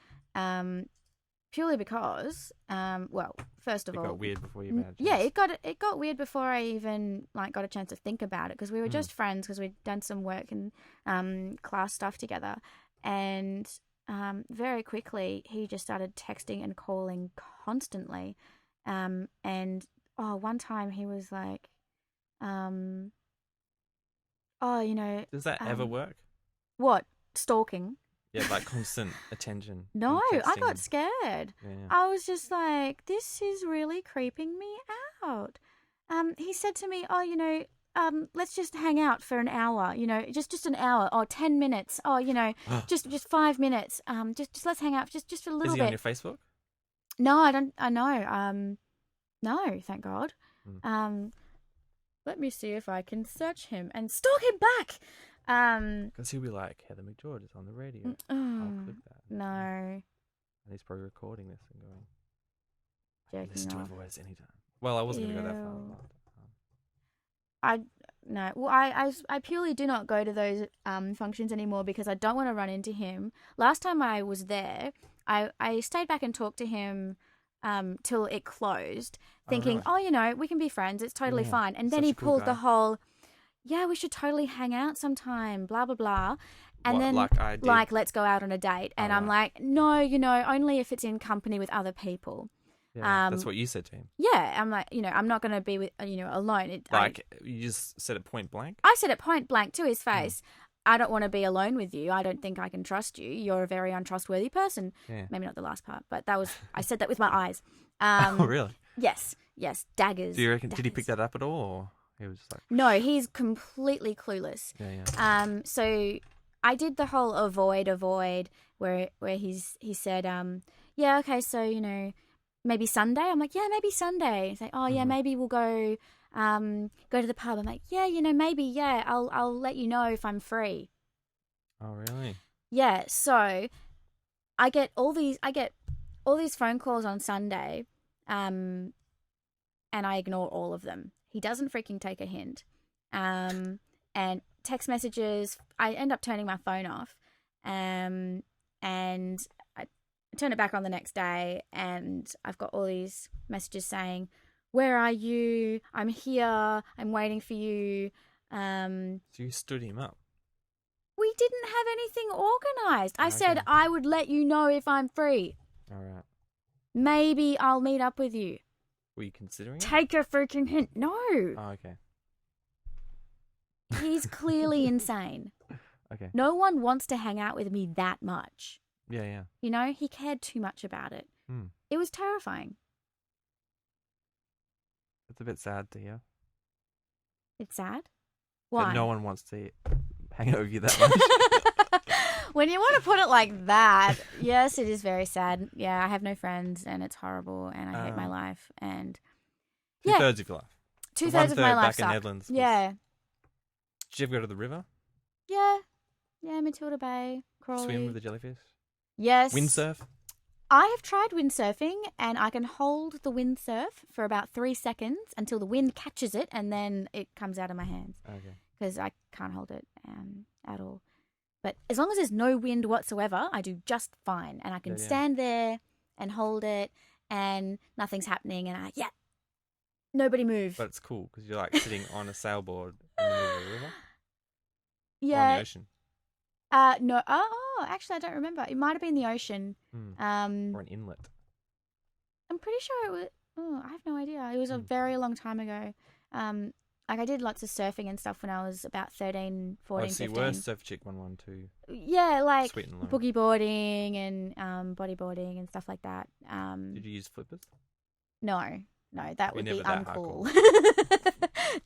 purely because, well, first of It all, got weird before you had a yeah, chance. it got weird before I even like got a chance to think about it, because we were just friends because we'd done some work and class stuff together, and very quickly he just started texting and calling constantly, and one time he was like, Does that ever work? what, stalking? Yeah, like constant attention. No, and I texting got and- scared. Yeah. I was just like, this is really creeping me out. He said to me, let's just hang out for an hour, just an hour or 10 minutes. Oh, just 5 minutes. Just let's hang out just for a Is little he bit. on your Facebook? No, I don't. I know. No, thank God. Let me see if I can search him and stalk him back. Because he'll be like, Heather McGeorge is on the radio. Oh, I'll click that. no, And he's probably recording this and going, I can listen to joking her off. voice anytime. Well, I wasn't going to go that far. Ew. but, No. Well, I purely do not go to those functions anymore because I don't want to run into him. Last time I was there, I stayed back and talked to him till it closed, thinking, right. we can be friends. It's totally Yeah, fine. And then such he a cool pulled guy. the whole, yeah, we should totally hang out sometime, blah, blah, blah. And What, then, like I did? let's go out on a date. And Oh, I'm right. like, no, only if it's in company with other people. Yeah, that's what you said to him. Yeah, I'm like, I'm not going to be with, alone. You just said it point blank? I said it point blank to his face. I don't want to be alone with you. I don't think I can trust you. You're a very untrustworthy person. Yeah. Maybe not the last part, but I said that with my eyes. Oh, really? Yes, daggers. Do you reckon, did he daggers. pick that up at all? Or he was just like, No, he's completely clueless. yeah. So I did the whole avoid where he said, yeah, okay, so, maybe Sunday. I'm like, yeah, maybe Sunday. He's like, oh yeah, maybe we'll go to the pub. I'm like, yeah, maybe, yeah, I'll let you know if I'm free. Oh, really? Yeah, so I get all these phone calls on Sunday, and I ignore all of them. He doesn't freaking take a hint. And text messages, I end up turning my phone off. And I turn it back on the next day, and I've got all these messages saying, where are you? I'm here. I'm waiting for you. So you stood him up? We didn't have anything organised. I said Okay. I would let you know if I'm free. All right. Maybe I'll meet up with you. Were you considering it? Take a freaking hint. No. Oh, okay. He's clearly insane. Okay. No one wants to hang out with me that much. Yeah. He cared too much about it. Hmm. It was terrifying. It's a bit sad to hear. It's sad. Why? That no one wants to hang out with you that much. When you want to put it like that, yes, it is very sad. Yeah, I have no friends, and it's horrible, and I hate my life. And yeah, 2/3 of your life. 2/3 of my life back in sucked. Netherlands. Yeah. Did you ever go to the river? Yeah, Matilda Bay, Crawley. Swim with the jellyfish? Yes. Windsurf? I have tried windsurfing, and I can hold the windsurf for about 3 seconds until the wind catches it, and then it comes out of my hands Okay. because I can't hold it at all. But as long as there's no wind whatsoever, I do just fine, and I can Yeah. stand there and hold it, and nothing's happening, and nobody move. But it's cool because you're like sitting on a sailboard in the middle of the river? Or on yeah. the ocean? No. Oh, actually, I don't remember. It might have been the ocean. Or an inlet? I'm pretty sure it was. Oh, I have no idea. It was a very long time ago. Like I did lots of surfing and stuff when I was about 13, 14, Oh, so you 15. were Surf Chick 112. Yeah, like Sweet and low. boogie boarding and bodyboarding and stuff like that. Did you use flippers? No, that would be never that uncool.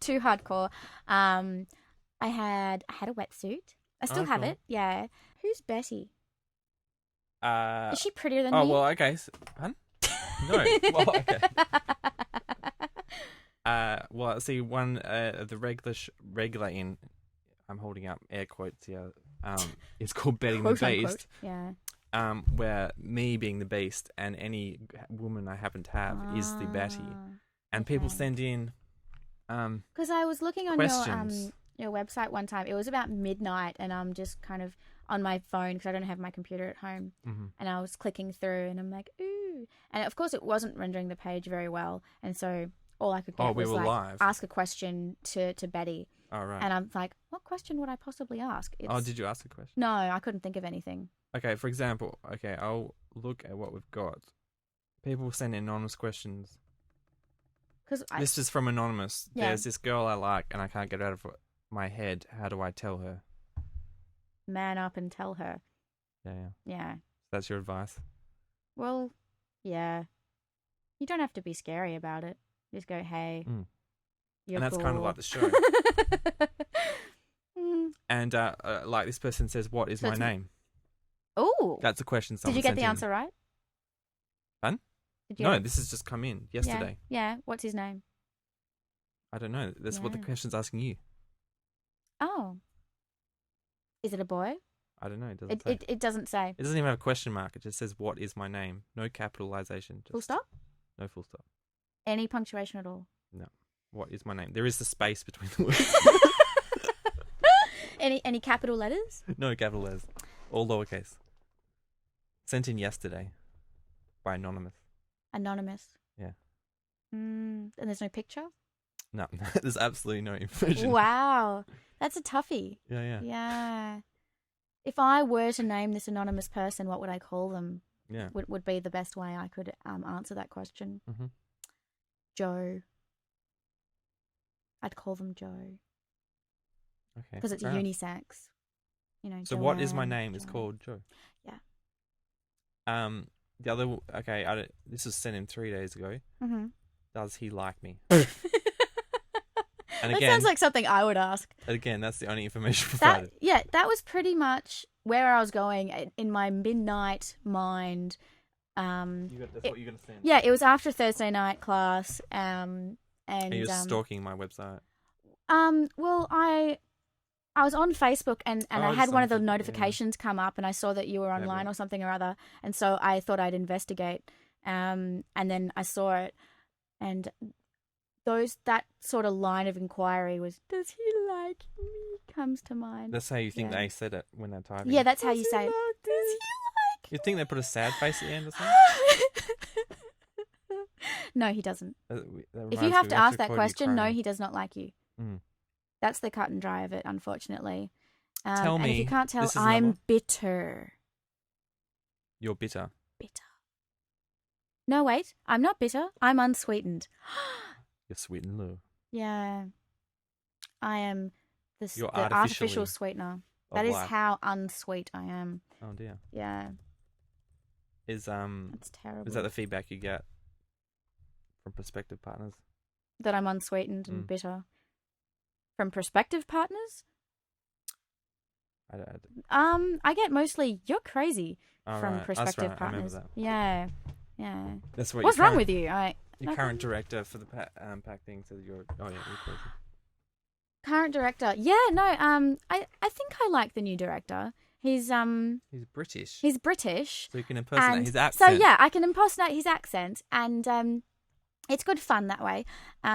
Too hardcore. I had a wetsuit. I still have cool. it. Yeah. Who's Betty? Is Is she prettier than Oh, me? well, okay. Hun? No. Well, okay. Well, see, one, the regular in, I'm holding up air quotes here, it's called Betting the Quote, unquote. Beast. Yeah. Where me being the beast and any woman I happen to have is the Betty. And people okay. send in, Because I was looking on questions. your website one time. It was about midnight, and I'm just kind of on my phone because I don't have my computer at home. Mm-hmm. And I was clicking through, and I'm like, ooh, And of course, it wasn't rendering the page very well, and so all I could get we was were like live. ask a question to Betty. Oh, right. And I'm like, what question would I possibly ask? Did you ask a question? No, I couldn't think of anything. Okay, for example, I'll look at what we've got. People send in anonymous questions. This is from Anonymous. Yeah. There's this girl I like and I can't get out of my head. How do I tell her? Man up and tell her. Yeah. That's your advice? Well, yeah. You don't have to be scary about it. Just go, hey, you're And that's cool. kind of like the show. And like this person says, what is my name? Oh. That's a question someone Did you get sent the in. answer right? Fun? No, this has just come in yesterday. Yeah. What's his name? I don't know. That's what the question's asking you. Oh. Is it a boy? I don't know. It doesn't say. It doesn't say. It doesn't even have a question mark. It just says, what is my name? No capitalization. Full stop? No full stop. Any punctuation at all? No. What is my name? There is the space between the words. Any capital letters? No capital letters. All lowercase. Sent in yesterday by Anonymous. Anonymous? Yeah. And there's no picture? No, there's absolutely no information. Wow. That's a toughie. Yeah. Yeah. If I were to name this anonymous person, what would I call them? Yeah. Would be the best way I could answer that question. Mm-hmm. Joe. I'd call them Joe. Okay. Because it's unisex. You know. So Joanne, what is my name? Joe. Is called Joe. Yeah. The other. Okay. This was sent in 3 days ago. Mm-hmm. Does he like me? And again, that sounds like something I would ask. Again, that's the only information provided. That was pretty much where I was going in my midnight mind. That's what you're going to send. Yeah, it was after Thursday night class. And you're stalking my website. Well, I was on Facebook and I had one of the notifications come up and I saw that you were online or something or other, and so I thought I'd investigate. And then I saw it, and that sort of line of inquiry was, does he like me, comes to mind. That's how you think they said it when they're typing. Yeah, that's how you say it. Does he like You think they put a sad face at the end or something? No, he doesn't. If you have to ask that question, no, he does not like you. That's the cut and dry of it, unfortunately. Tell me. And if you can't tell, I'm bitter. You're bitter. Bitter. No, wait. I'm not bitter. I'm unsweetened. You're sweet and low. Yeah. I am the artificially artificial sweetener. That is life. how unsweet I am. Oh, dear. Yeah. That's terrible. Is that the feedback you get from prospective partners? That I'm unsweetened and bitter. From prospective partners? I get mostly, you're crazy from prospective partners. I remember that. Yeah. That's what. What's wrong with you? Your current director for the pack thing said you're crazy. Current director? Yeah, no. I think I like the new director. He's British. He's British. So you can impersonate his accent. So yeah, I can impersonate his accent, and it's good fun that way.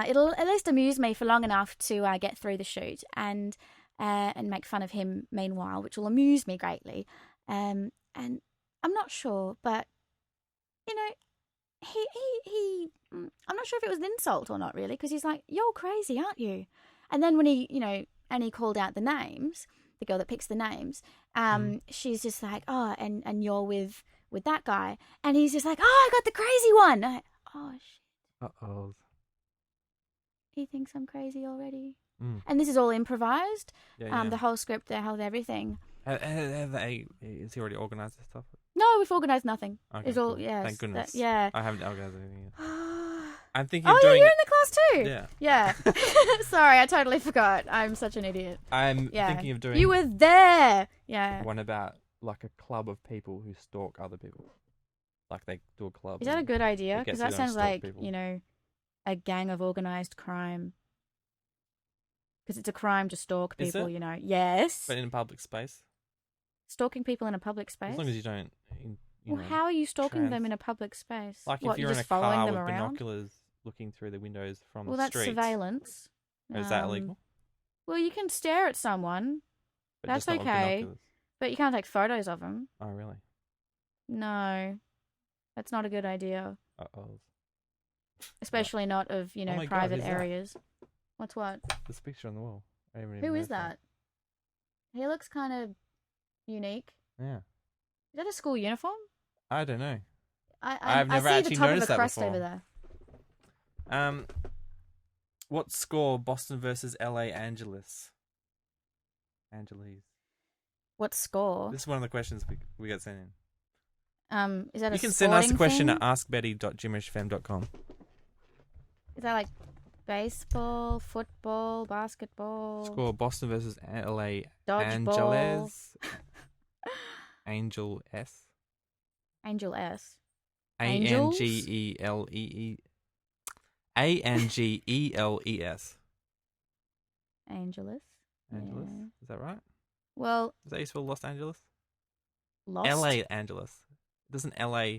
It'll at least amuse me for long enough to get through the shoot and make fun of him meanwhile, which will amuse me greatly. And I'm not sure, but you know, he I'm not sure if it was an insult or not really, because he's like, "You're crazy, aren't you?" And then when he called out the names, the girl that picks the names, she's just like, "Oh, and you're with that guy," and he's just like, "Oh, I got the crazy one." Oh shit. Uh-oh. He thinks I'm crazy already. And this is all improvised. Yeah. The whole script, the whole everything. Is he already organised this stuff? No, we've organised nothing. Okay, it's all cool. yes. Thank goodness. Yeah. I haven't organised anything yet. I'm thinking of doing. Oh, doing you're in the class too. Yeah. Yeah. Sorry, I totally forgot. I'm such an idiot. I'm thinking of doing. You were there. Yeah. One about like a club of people who stalk other people. Like they do a club. Is that a good idea? Because that sounds like people. A gang of organised crime. Because it's a crime to stalk people. Is it? Yes. But in a public space. Stalking people in a public space. As long as you don't. How are you stalking them in a public space? Like if you're in a car with binoculars looking through the windows from the street. Well, that's surveillance. Is that illegal? Well, you can stare at someone. But that's just not with okay. binoculars. But you can't take photos of them. Oh, really? No. That's not a good idea. Uh-oh. Especially not of, Oh my God, private who's that? areas. What's what? This picture on the wall. I haven't even Who is noticed that? He looks kind of unique. Yeah. Is that a school uniform? I don't know. I've never I see actually the top of noticed the that crust before. over there. What score Boston versus LA Angeles? What score? This is one of the questions we got sent in. Is that You a can send us a sporting question thing? at askbetty.jimmerishfm.com. Is that like baseball, football, basketball? Score Boston versus LA Dodgeball. Angeles. Angel S. Angel S. Angelee. Angeles. Angeles. Angeles. Yeah. Is that right? Well, Is that how you spell Los Angeles? lost. LA Angeles. Doesn't LA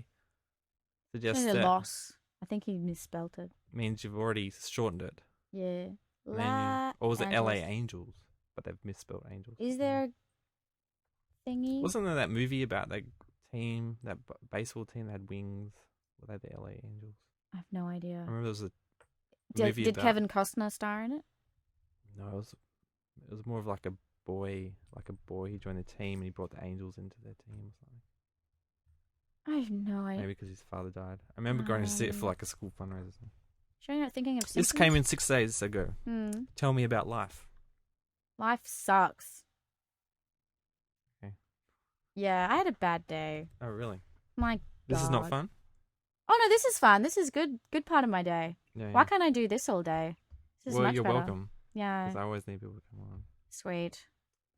suggest It's a that loss. I think he misspelt it. means you've already shortened it? Yeah. And then or was it LA Angels? But they've misspelled Angels. Is there a thingy? Wasn't there that movie about that team, that baseball team that had wings? Were they the LA Angels? I have no idea. I remember there was a Did movie about... Kevin Costner star in it? No, it was more of like a boy. He joined the team and he brought the Angels into their team or something. I have no idea. Maybe because his father died. I remember going to see it for like a school fundraiser. Sure you're not thinking of This Simpsons? came in 6 days ago. Tell me about life. Life sucks. Okay. Yeah, I had a bad day. Oh, really? My God. This is not fun? Oh, no, this is fun. This is good part of my day. Yeah. Why can't I do this all day? This is Well, much you're better. welcome. Yeah. Because I always need people to come on. Sweet.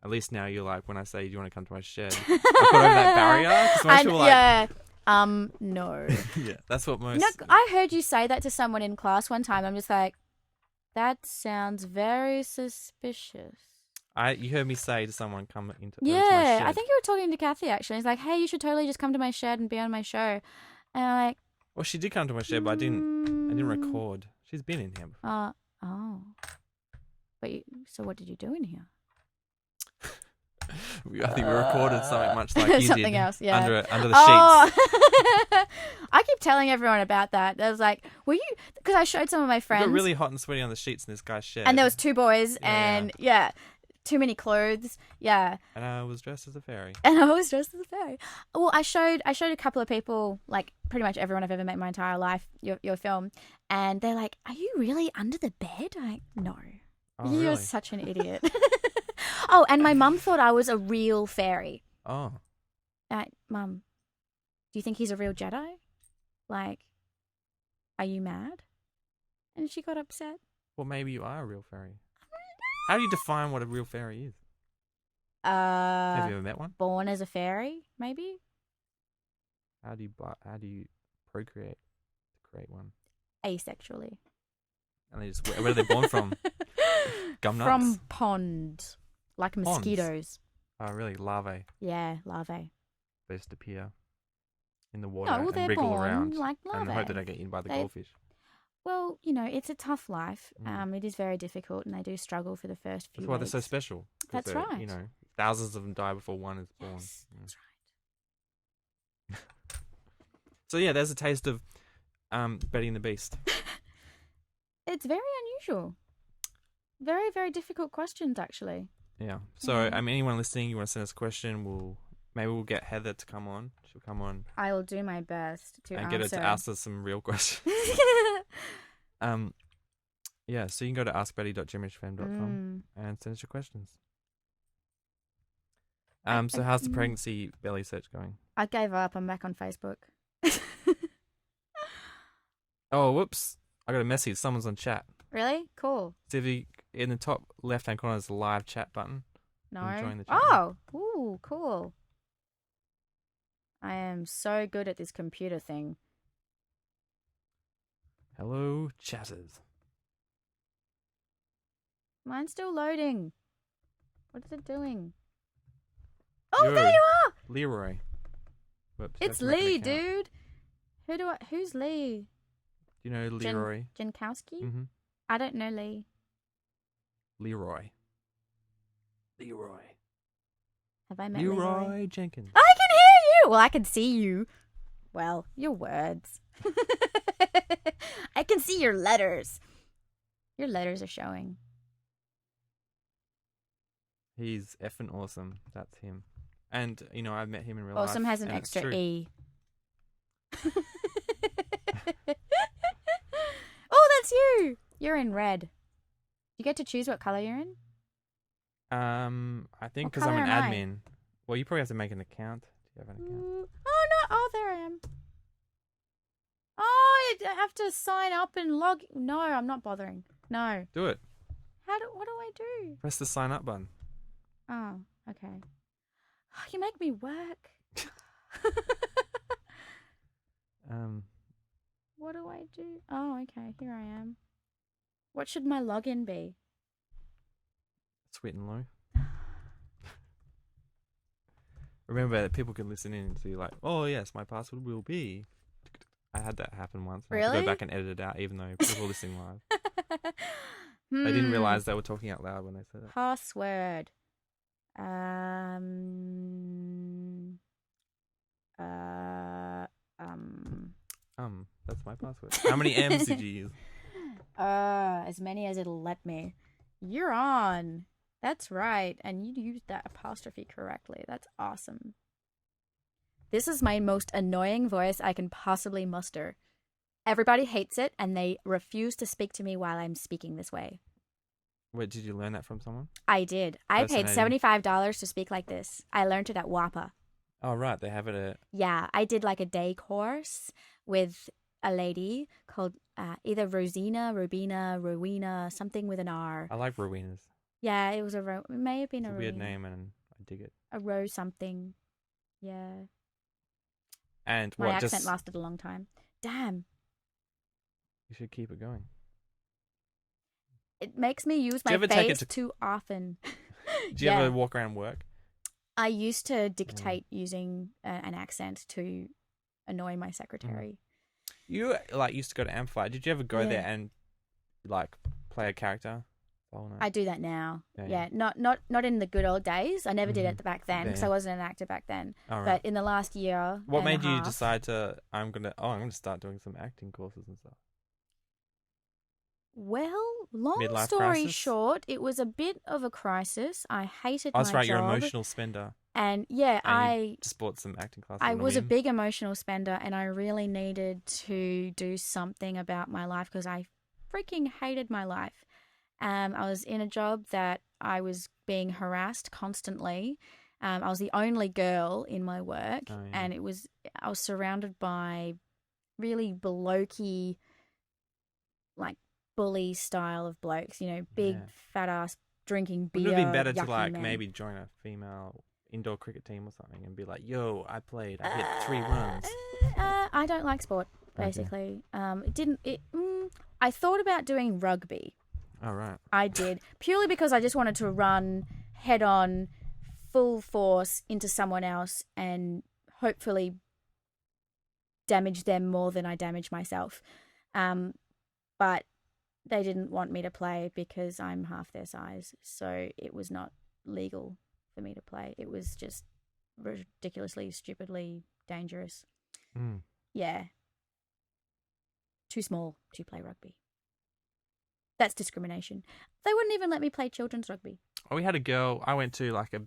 At least now you're like, when I say, do you want to come to my shed? I put over that barrier. 'Cause most people are like, yeah. No. yeah, that's what most... No, I heard you say that to someone in class one time. I'm just like, that sounds very suspicious. You heard me say to someone, come into over to my Yeah, shed. I think you were talking to Kathy actually. It's like, hey, you should totally just come to my shed and be on my show. And I'm like, Well, she did come to my shed, but I didn't record. She's been in here before. Oh. But so what did you do in here? I think we recorded something much like you something did. else, yeah. Under the sheets. I keep telling everyone about that. I was like, were you... Because I showed some of my It friends. got really hot and sweaty on the sheets in this guy's shed. And there was 2 boys Yeah, and, too many clothes. Yeah. And I was dressed as a fairy. And I was dressed as a fairy. Well, I showed a couple of people, like pretty much everyone I've ever met in my entire life, your film. And they're like, are you really under the bed? I'm like, no. Oh, You're really? such an idiot. Oh, and my mum thought I was a real fairy. Oh. Mum, do you think he's a real Jedi? Like, are you mad? And she got upset. Well, maybe you are a real fairy. How do you define what a real fairy is? Have you ever met one? Born as a fairy, maybe? How do you procreate to create one? Asexually. And they just where are they born from? Gum nuts? From pond. Like Ponds? mosquitoes. Oh, really? Larvae. Yeah, larvae. They just appear in the water No, well, and they're wriggle born around like and larvae. hope they don't get eaten by the goldfish. Well, it's a tough life. It is very difficult, and they do struggle for the first few That's why they're weeks. so special. That's right. Thousands of them die before one is born. Yes, that's right. So yeah, there's a taste of Betty and the Beast. It's very unusual. Very, very difficult questions, actually. Yeah. So anyone listening, you want to send us a question? Maybe we'll get Heather to come on. She'll come on. I will do my best to and answer. get her to ask us some real questions. Yeah. So you can go to askbetty.jimmerishfm.com and send us your questions. So how's the pregnancy belly search going? I gave up. I'm back on Facebook. Oh, whoops! I got a message. Someone's on chat. Really? Cool. See if you, in the top left-hand corner, there's a live chat button. No. Can you join the chat? Oh. Ooh, cool. I am so good at this computer thing. Hello, chatters. Mine's still loading. What is it doing? Oh, Yo, there you are! Leroy. Whoops, It's you have to Lee, make an account. dude. Who's Lee? Do you know Leroy? Jankowski? Mm-hmm. I don't know Lee. Leroy. Have I met Leroy Leroy? Jenkins. I can hear you! Well, I can see you. Well, your words. I can see your letters. Your letters are showing. He's effing awesome. That's him. And, you know, I've met him in real life. Awesome has an extra E. Oh, that's you. You're in red. You get to choose what color you're in? I think What because I'm an colour am I? admin. Well, you probably have to make an account. Do you have an account? Oh, no. Oh, there I am. Oh, I have to sign up and log. No, I'm not bothering. No. Do it. What do I do? Press the sign up button. Oh, okay. You make me work. What do I do? Oh, okay. Here I am. What should my login be? Sweet and low. Remember that people can listen in and see like, oh yes, my password will be. I had that happen once. I had to Really? go back and edit it out, even though people were listening live. They didn't realize they were talking out loud when they said it. Password. That's my password. How many M's did you use? As many as it'll let me. You're on. That's right. And you used that apostrophe correctly. That's awesome. This is my most annoying voice I can possibly muster. Everybody hates it, and they refuse to speak to me while I'm speaking this way. Wait, did you learn that from someone? I did. I paid Fascinating. $75 to speak like this. I learned it at WAPA. Oh, right. They have it at... Yeah, I did like a day course with a lady called either Rosina, Robina, Rowena, something with an R. I like Rowena's. Yeah, it was it may have been It's a a weird Rowena. name and I dig it. A Rose something. Yeah. And My what, accent just... lasted a long time. Damn. You should keep it going. It makes me use Do you my ever take face it to- too often. Do you ever walk around work? I used to dictate using an accent to annoy my secretary. You like used to go to Amplify. Did you ever go there Yeah. and like play a character? Oh no. I do that now. Yeah. Not in the good old days. I never did it back then because Yeah. I wasn't an actor back then. All right. But in the last year, What and made a you half- decide to? I'm gonna start doing some acting courses and stuff. Well, long Midlife story crisis? short, it was a bit of a crisis. I hated Oh, that's my right. You're an job. emotional spender. And yeah, And I you just bought some acting classes. I on a was a whim. big emotional spender, and I really needed to do something about my life because I freaking hated my life. I was in a job that I was being harassed constantly. I was the only girl in my work, Oh, yeah. and I was surrounded by really blokey, like bully style of blokes. You know, big Yeah. fat ass drinking beer. Wouldn't it be better to yucky like men. maybe join a female indoor cricket team or something and be like, "Yo, I hit 3 runs." I don't like sport, basically. I thought about doing rugby. All right. I did, purely because I just wanted to run head on, full force into someone else and hopefully damage them more than I damage myself. But they didn't want me to play because I'm half their size, so it was not legal for me to play. It was just ridiculously, stupidly dangerous. Mm. Yeah. Too small to play rugby. That's discrimination. They wouldn't even let me play children's rugby. Oh, we had a girl. I went to like a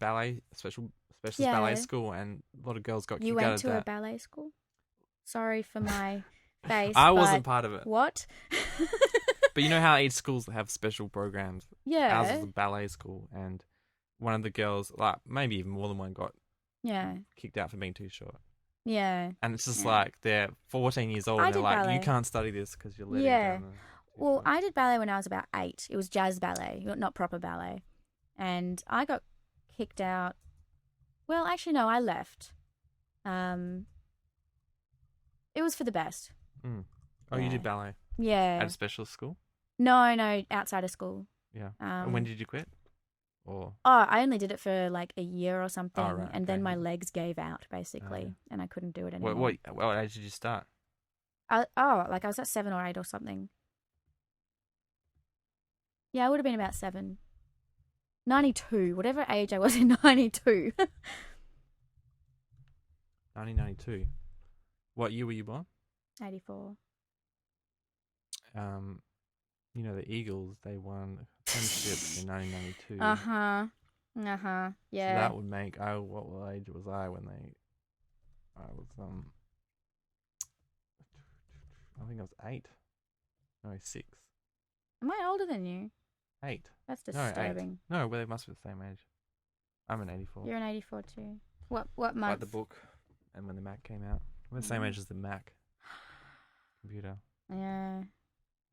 specialist ballet school, and a lot of girls got kicked You out went of to that. a ballet school? Sorry for my face. I wasn't but part of it. What? But you know how each schools have special programs? Yeah. Ours was a ballet school, and one of the girls, like maybe even more than one, got Yeah. kicked out for being too short. Yeah. And it's just Yeah. like they're 14 years old, I and they're did like, ballet. "You can't study this because you're letting Yeah. down the." Well, I did ballet when I was about 8. It was jazz ballet, not proper ballet. And I got kicked out. Well, actually, no, I left. It was for the best. Oh, you Yeah. did ballet Yeah. at a special school? No, outside of school. Yeah. And when did you quit? Or I only did it for like a year or something, right, and then okay. my legs gave out basically, and I couldn't do it anymore. what age did you start? Like I was at 7 or 8 or something. Yeah, I would have been about 7. 92, whatever age I was in 92. 1992. What year were you born? 84. You know, the Eagles, they won a premiership in 1992. Yeah. So that would make, what age was I when I was, I think I was 8. No, 6. Am I older than you? 8. That's No, 8. disturbing. No, well, they must be the same age. I'm an 84. You're an 84 too. What month? Like the book and when the Mac came out. We're the same age as the Mac computer. Yeah.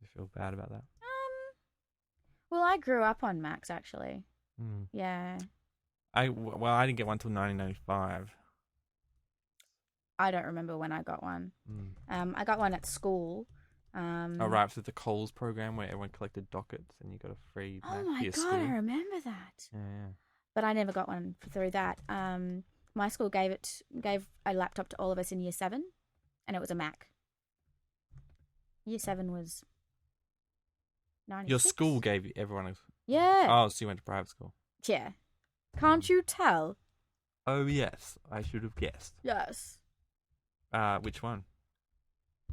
You feel bad about that? Well, I grew up on Macs actually. Mm. Yeah. I didn't get one till 1995. I don't remember when I got one. I got one at school. Right, so the Coles program where everyone collected dockets and you got a free Mac Oh my for your god, school. I remember that. Yeah. But I never got one through that. My school gave a laptop to all of us in year 7, and it was a Mac. Year 7 was 96. Your school gave everyone a... Yeah. Oh, so you went to private school. Yeah. Can't you tell? Oh, yes. I should have guessed. Yes. Which one?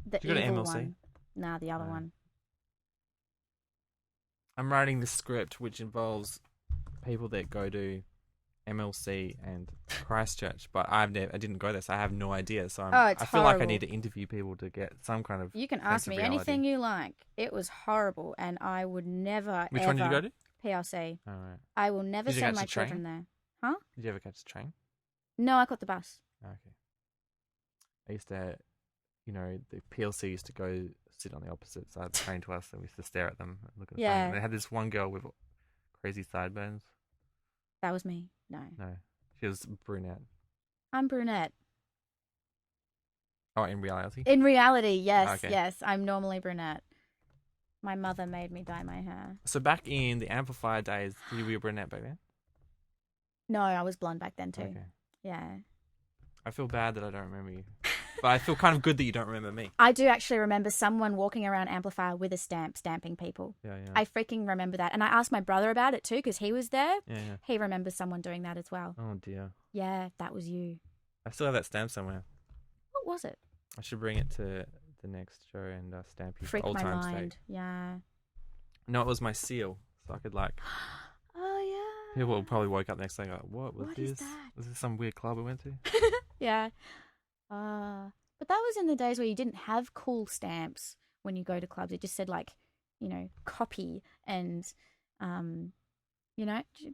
The Did you go to evil MLC? one. Nah, the other one. I'm writing this script which involves people that go to MLC and Christchurch, but I didn't go there, so I have no idea. So I feel like I need to interview people to get some kind of. You can ask me anything you like. It was horrible, and I would never. Which one did you go to? PLC. All right. I will never Did you send catch my the train? children there. Huh? Did you ever catch the train? No, I caught the bus. Okay. I used to, the PLC used to go sit on the opposite side of the train to us, and we used to stare at them and look at the phone. And they had this one girl with crazy sideburns. That was me. No. No, she was brunette. I'm brunette. Oh, in reality? In reality, yes, Okay. yes. I'm normally brunette. My mother made me dye my hair. So back in the Amplifier days, you were a brunette back then? No, I was blonde back then too. Okay. Yeah. I feel bad that I don't remember you. But I feel kind of good that you don't remember me. I do actually remember someone walking around Amplifier with a stamp, stamping people. Yeah. I freaking remember that. And I asked my brother about it too because he was there. Yeah. He remembers someone doing that as well. Oh, dear. Yeah, that was you. I still have that stamp somewhere. What was it? I should bring it to the next show and stamp you Freak for old my time's mind. sake. Yeah. No, it was my seal. So I could Oh, yeah. people will probably woke up next day and go, what was What this? is that? Was this some weird club we went to? Yeah. But that was in the days where you didn't have cool stamps when you go to clubs. It just said copy and, do you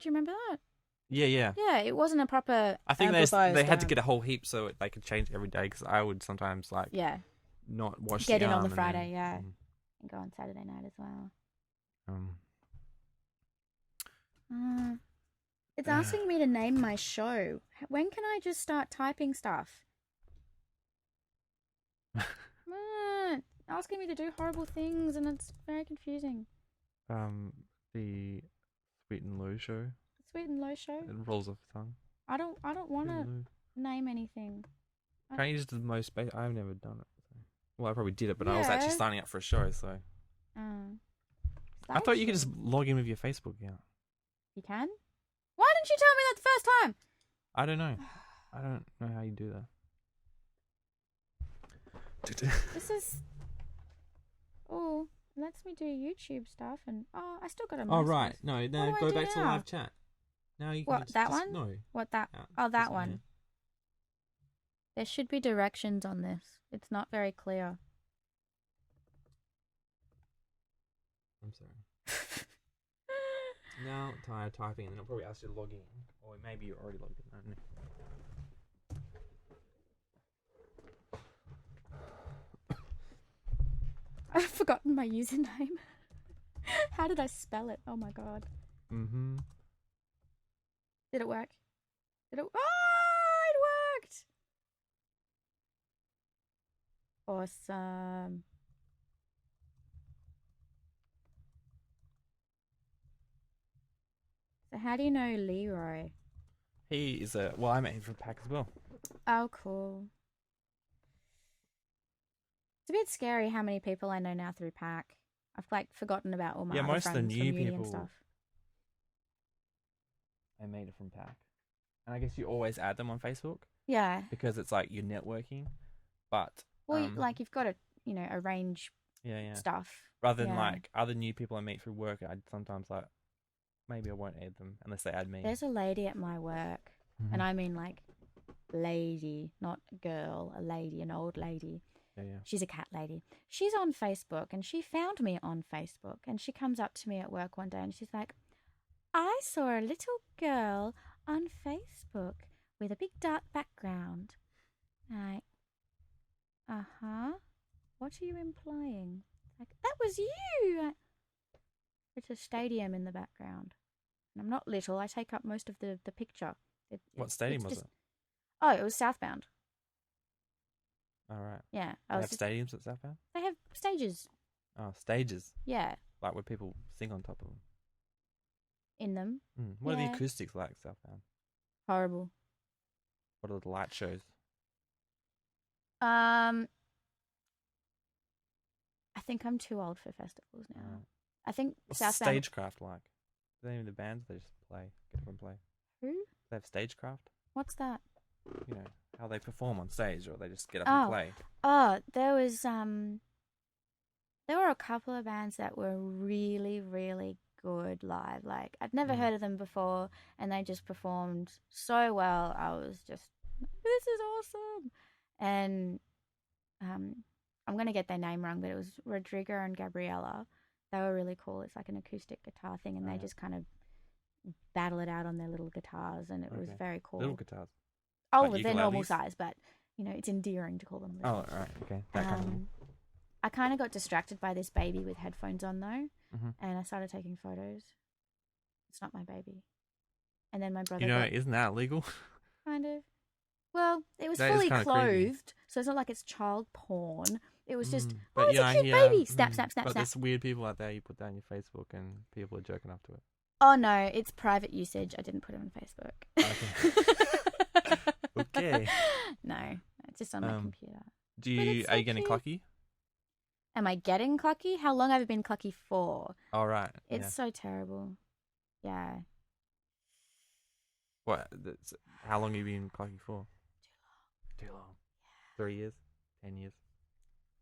remember that? Yeah. Yeah, it wasn't a proper. I think they had to stamp. get a whole heap so they could change every day because I would sometimes Yeah, not wash get the in on arm the and Friday, then- yeah, and go on Saturday night as well. It's asking me to name my show. When can I just start typing stuff? Asking me to do horrible things, and it's very confusing. The Sweet and Low show. Sweet and Low show. It rolls off the tongue. I don't want Sweet to and name anything. Low. Can't you just do the most basic? I've never done it. So. Well, I probably did it, but I was actually Yeah. signing up for a show, so. I thought you could just log in with your Facebook account. You can? Why didn't you tell me that the first time? I don't know. I don't know how you do that. This is. Oh, it lets me do YouTube stuff, and I still got a. Oh right, no, What do go I do back to now? live chat. Now you can What, that one? No. What that? Yeah, Oh, that this one. here. There should be directions on this. It's not very clear. I'm sorry. Now tired typing, and then I'll probably ask you to log in, or maybe you're already logged in. I don't know. I've forgotten my username. How did I spell it? Oh my god. Mm-hmm. Did it work? Oh, it worked! Awesome. So how do you know Leroy? He is I met him from Pack as well. Oh, cool. It's a bit scary how many people I know now through Pack. I've forgotten about all my other most of the friends new from uni and people stuff. I made it from Pack. And I guess you always add them on Facebook Yeah. because it's like you're networking. But Well, like you've got to, arrange yeah. stuff. Rather than like other new people I meet through work, I'd sometimes like maybe I won't add them unless they add me. There's a lady at my work, and I mean like lady, not girl, a lady, an old lady. Yeah. She's a cat lady. She's on Facebook, and she found me on Facebook, and she comes up to me at work one day, and she's like, I saw a little girl on Facebook with a big dark background. Like, what are you implying? Like, that was you. It's a stadium in the background. And I'm not little. I take up most of the picture. What stadium was it? Oh, it was Southbound. All right. Yeah. They have stadiums at Southbound? They have stages. Oh, stages. Yeah. Like where people sing on top of them. In them. What are the acoustics like, Southbound? Horrible. What are the light shows? I think I'm too old for festivals now. I think What's Southbound. stagecraft like? Do they have the bands? They just get up and play. Who? They have stagecraft. What's that? You know how they perform on stage, or they just get up and play. Oh, there was there were a couple of bands that were really, really good live. Like I'd never heard of them before, and they just performed so well. I was just, this is awesome. And I'm gonna get their name wrong, but it was Rodrigo and Gabriella. They were really cool. It's like an acoustic guitar thing, and they just kind of battle it out on their little guitars, and it was very cool. Little guitars. Oh, like well, they're normal size, but it's endearing to call them little. Oh, right, okay. That kind of thing. I kind of got distracted by this baby with headphones on though, and I started taking photos. It's not my baby. And then my brother. Isn't that illegal? Kind of. Well, it was That is fully kinda clothed, creepy. so it's not like it's child porn. It was just, But it's a cute baby. Snap, snap, snap, But snap. there's weird people out there. You put that on your Facebook, and people are jerking off to it. Oh no, it's private usage. I didn't put it on Facebook. Okay. Okay. No, it's just on my computer. Are you getting clucky? Am I getting clucky? How long have I been clucky for? All right. It's so terrible. Yeah. What? How long have you been clucky for? Too long. 3 years? 10 years?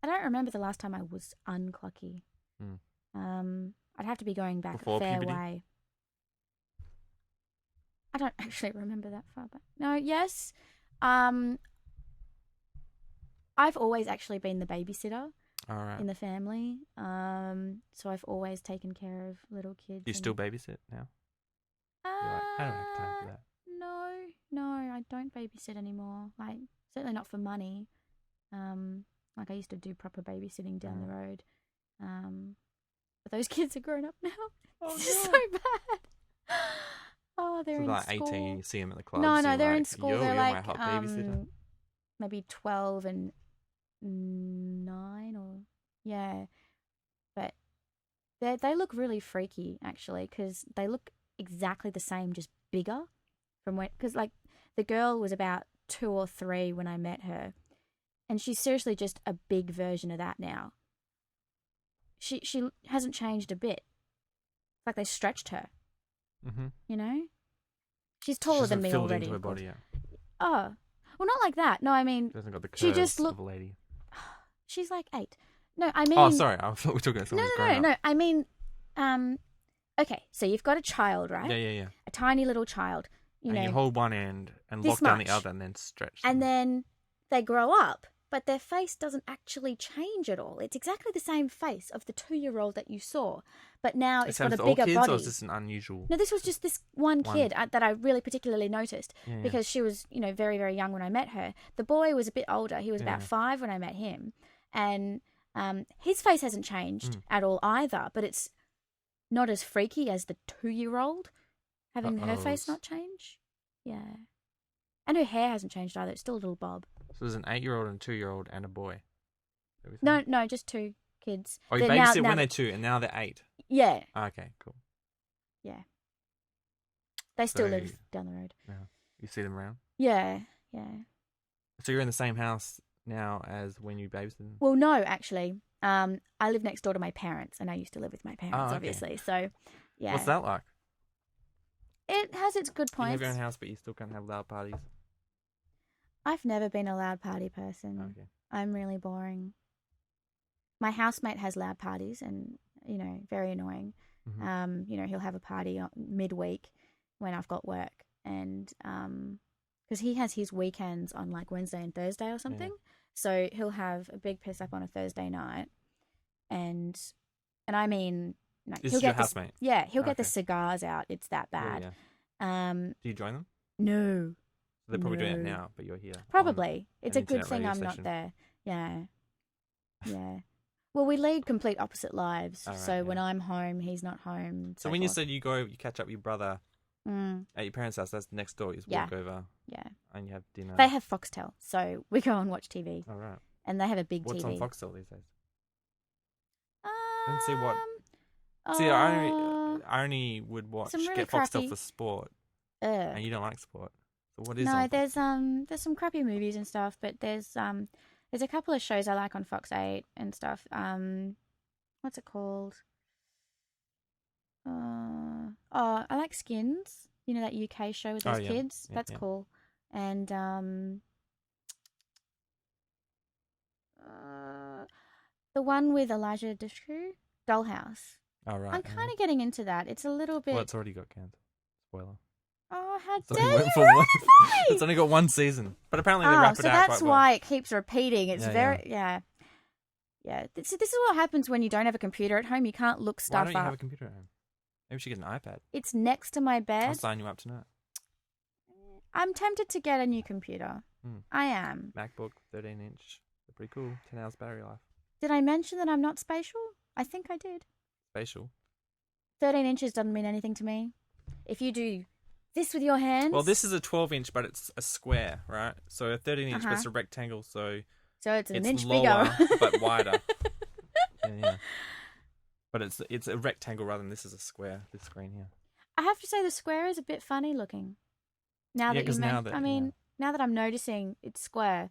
I don't remember the last time I was unclucky. I'd have to be going back Before a fair puberty? way. I don't actually remember that far back. No, yes. I've always actually been the babysitter All right. in the family. So I've always taken care of little kids. Do you still babysit now? You're like, I don't have time for that. No, I don't babysit anymore. Like, certainly not for money. Like I used to do proper babysitting down the road. But those kids are grown up now. Oh, It's just no. so bad. Oh, they're in like school. 18, you see them at the club. No, so they're like, in school. You're They're my like hot babysitter. maybe 12 and 9 or yeah. But they look really freaky actually, because they look exactly the same, just bigger from when, because like the girl was about 2 or 3 when I met her, and she's seriously just a big version of that now. She hasn't changed a bit. It's like they stretched her. She's taller than me filled already. into her body, yeah. Oh, well, not like that. No, I mean, She hasn't got the curves she just of a lady. She's like 8. No, I mean. Oh, sorry. I thought we were talking about someone who's grown up. No. I mean, okay. So you've got a child, right? Yeah. A tiny little child. You hold one end and this lock down the much. other, and then stretch. And them. then they grow up, but their face doesn't actually change at all. It's exactly the same face of the 2-year-old that you saw, but now it's got a bigger all kids, body. Or is this an unusual? No, this was just this one kid that I really particularly noticed Yeah. because she was, very, very young when I met her. The boy was a bit older. He was about 5 when I met him. And his face hasn't changed at all either, but it's not as freaky as the 2-year-old having her face not change. Yeah. And her hair hasn't changed either. It's still a little bob. So there's an 8-year-old and a 2-year-old and a boy. No, just 2 kids. Oh, you babysit when they're 2 and now they're 8. Yeah. Okay, cool. Yeah. They still live down the road. Yeah. You see them around? Yeah. So you're in the same house now as when you babysat them? Well, no, actually. I live next door to my parents, and I used to live with my parents, okay. obviously. So, yeah. What's that like? It has its good points. You have your own house, but you still can't have loud parties? I've never been a loud party person. Okay. I'm really boring. My housemate has loud parties and, very annoying. Mm-hmm. He'll have a party midweek when I've got work, and because he has his weekends on like Wednesday and Thursday or something. Yeah. So he'll have a big piss up on a Thursday night, and I mean, no, This he'll is your get housemate? he'll get the Okay. cigars out. It's that bad. Yeah. Do you join them? No, So they're probably doing it No. now, but you're here. probably it's an a good internet thing radio I'm not station. there. Yeah, yeah. Well, we lead complete opposite lives. Oh, right, So yeah. when I'm home, he's not home. So when you forth. said you catch up with your brother at your parents' house, that's next door. You just walk over Yeah. and you have dinner. They have Foxtel, so we go and watch TV. Oh, right. And they have a big What's TV. on Foxtel these days? Um, Let's see what. See, I only would watch some really get Foxtel crappy- for sport, ugh. and you don't like sport. So what is No, on? there's some crappy movies and stuff, but there's a couple of shows I like on Fox 8 and stuff. What's it called? I like Skins. You know that UK show with those yeah. kids? Yeah, That's yeah. cool. And the one with Elijah Dushku, Dollhouse. Oh, right. I'm kind of getting into that. It's a little bit. Well, it's already got canned. Spoiler. Oh, how It's dare only, you! went for one. Really? It's only got one season, but apparently they wrap it so out that's quite why it keeps repeating. It's Yeah, very yeah. This is what happens when you don't have a computer at home. You can't look well. Why stuff don't you up. have a computer at home? Maybe we should get an iPad. It's next to my I'll bed. sign you up tonight. I'm tempted to get a new computer. I am. MacBook 13-inch. They're pretty cool. 10 hours battery life. Did I mention that I'm not spatial? I think I did. Spatial. 13 inches doesn't mean anything to me. If you do this with your hands. Well, this is a 12-inch, but it's a square, right? So a 13-inch, but it's a rectangle, so it's an inch lower, bigger. but wider. Yeah. But it's a rectangle rather than this is a square. This screen here. I have to say the square is a bit funny looking. Now that you mention, now that I'm noticing it's square.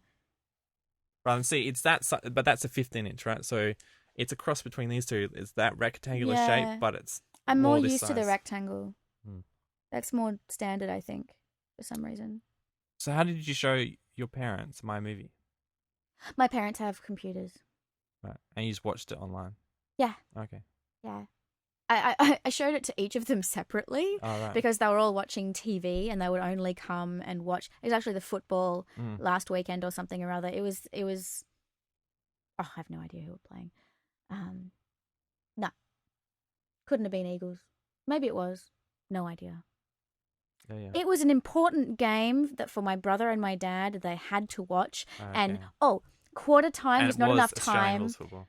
Rather than see, it's that, but that's a 15-inch, right? So it's a cross between these two. It's that rectangular shape, but it's. I'm more this used to the size. rectangle. That's more standard, I think, for some reason. So how did you show your parents my movie? My parents have computers. Right, and you just watched it online. Yeah. Okay. Yeah. I showed it to each of them separately because they were all watching TV and they would only come and watch. It was actually the football last weekend or something or other. It was. Oh, I have no idea who were playing. No, couldn't have been Eagles. Maybe it was. No idea. Yeah. It was an important game that for my brother and my dad they had to watch. And quarter time was not enough Australian time. rules football.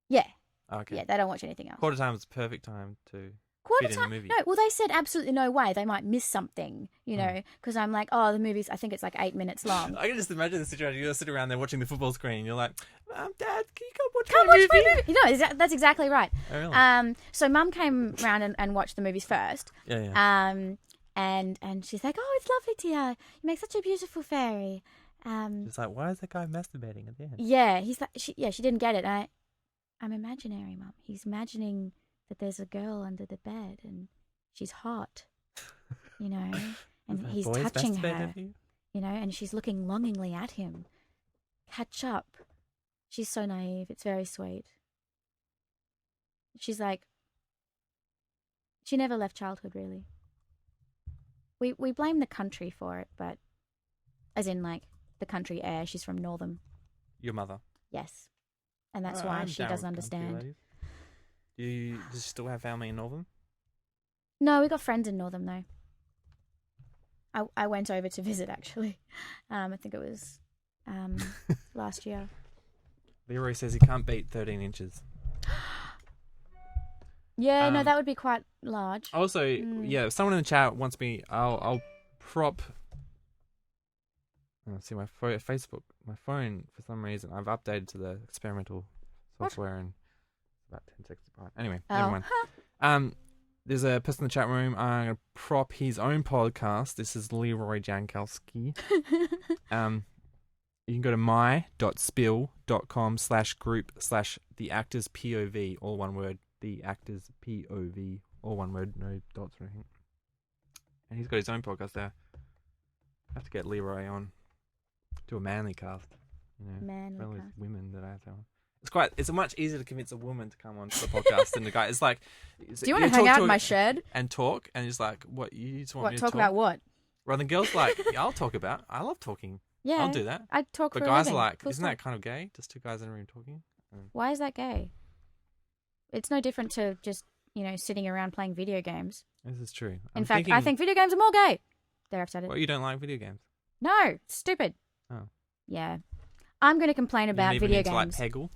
Yeah. Okay. Yeah, they don't watch anything else. Quarter time is the perfect time to fit in the movie. No, well, they said absolutely no way. They might miss something, because I'm like, oh, the movie's, I think it's like 8 minutes long. I can just imagine the situation. You're sitting around there watching the football screen. And you're like, Dad, can you come watch my movie? My movie. That's exactly right. Oh, really? So Mum came round and watched the movies first. Yeah. And she's like, oh, it's lovely, dear. You make such a beautiful fairy. She's like, why is that guy masturbating at the end? Yeah, he's like, she didn't get it. I'm imaginary, Mum. He's imagining that there's a girl under the bed and she's hot, and he's touching her, and she's looking longingly at him. Catch up. She's so naive. It's very sweet. She's like, she never left childhood, really. We blame the country for it, but as in like the country air. She's from Northam. Your mother? Yes. And that's why she doesn't understand. Do you still have family in Northam? No, we got friends in Northam though. I went over to visit actually. I think it was last year. Leroy says he can't beat 13 inches. Yeah, no, that would be quite large. Also, if someone in the chat wants me, I'll prop. See my Facebook, my phone. For some reason, I've updated to the experimental software, and it's about 10 seconds apart. Anyway, never mind. There's a person in the chat room. I'm gonna prop his own podcast. This is Leroy Jankowski. You can go to my.spill.com/group/the actors POV, all one word. The actors POV, all one word, no dots or anything. And he's got his own podcast there. I have to get Leroy on. Do a manly cast. Man friendly with cast. women that I have to. It's much easier to convince a woman to come on to the podcast than the guy. It's like, do you want to hang out in my shed and talk? And he's like, what, you just want me to talk about what? Rather than girls like, yeah, I love talking. Yeah, I'll do that. I talk But for a guys living. are like, Full isn't stop. that kind of gay? Just two guys in a room talking? Why is that gay? It's no different to just, sitting around playing video games. This is true. In fact, I think video games are more gay. There, I've said it. Well, you don't like video games? No, it's stupid. Oh. Yeah. I'm going to complain about video games. Like Peggle?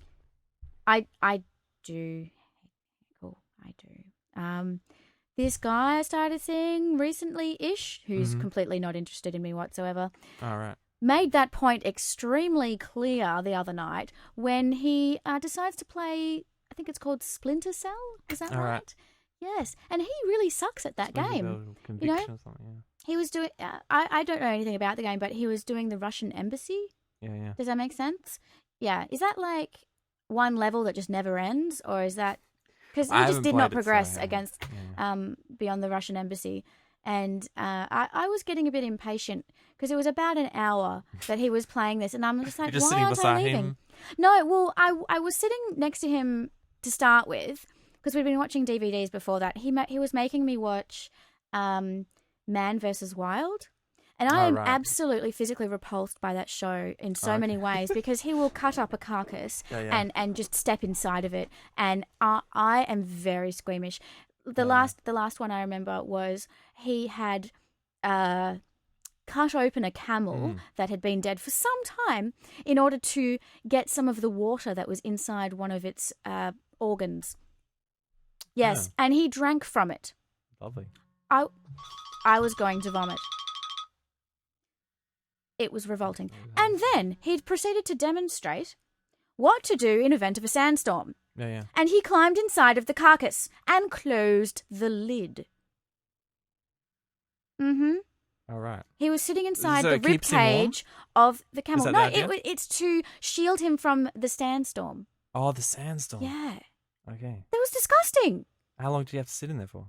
I do. Cool. I do. This guy I started seeing recently-ish, who's completely not interested in me whatsoever. All right. Made that point extremely clear the other night when he decides to play, I think it's called Splinter Cell. Is that right? Yes. And he really sucks at that game. Conviction or something, yeah. He was doing, I don't know anything about the game, but he was doing the Russian embassy. Yeah. Does that make sense? Yeah. Is that like one level that just never ends? Or is that, because he just did not progress against beyond the Russian embassy. And I was getting a bit impatient because it was about an hour that he was playing this, and I'm just like, why aren't I leaving? Him? No, well, I was sitting next to him to start with because we'd been watching DVDs before that. He was making me watch Man vs. Wild, and I am absolutely physically repulsed by that show in so many ways because he will cut up a carcass and just step inside of it, and I am very squeamish. The last one I remember was he had cut open a camel that had been dead for some time in order to get some of the water that was inside one of its organs. Yes, and he drank from it. Lovely. I was going to vomit. It was revolting. And then he proceeded to demonstrate what to do in event of a sandstorm. Yeah. And he climbed inside of the carcass and closed the lid. All right. He was sitting inside the rib cage of the camel. No, it's to shield him from the sandstorm. Oh, the sandstorm. Yeah. Okay. That was disgusting. How long did you have to sit in there for?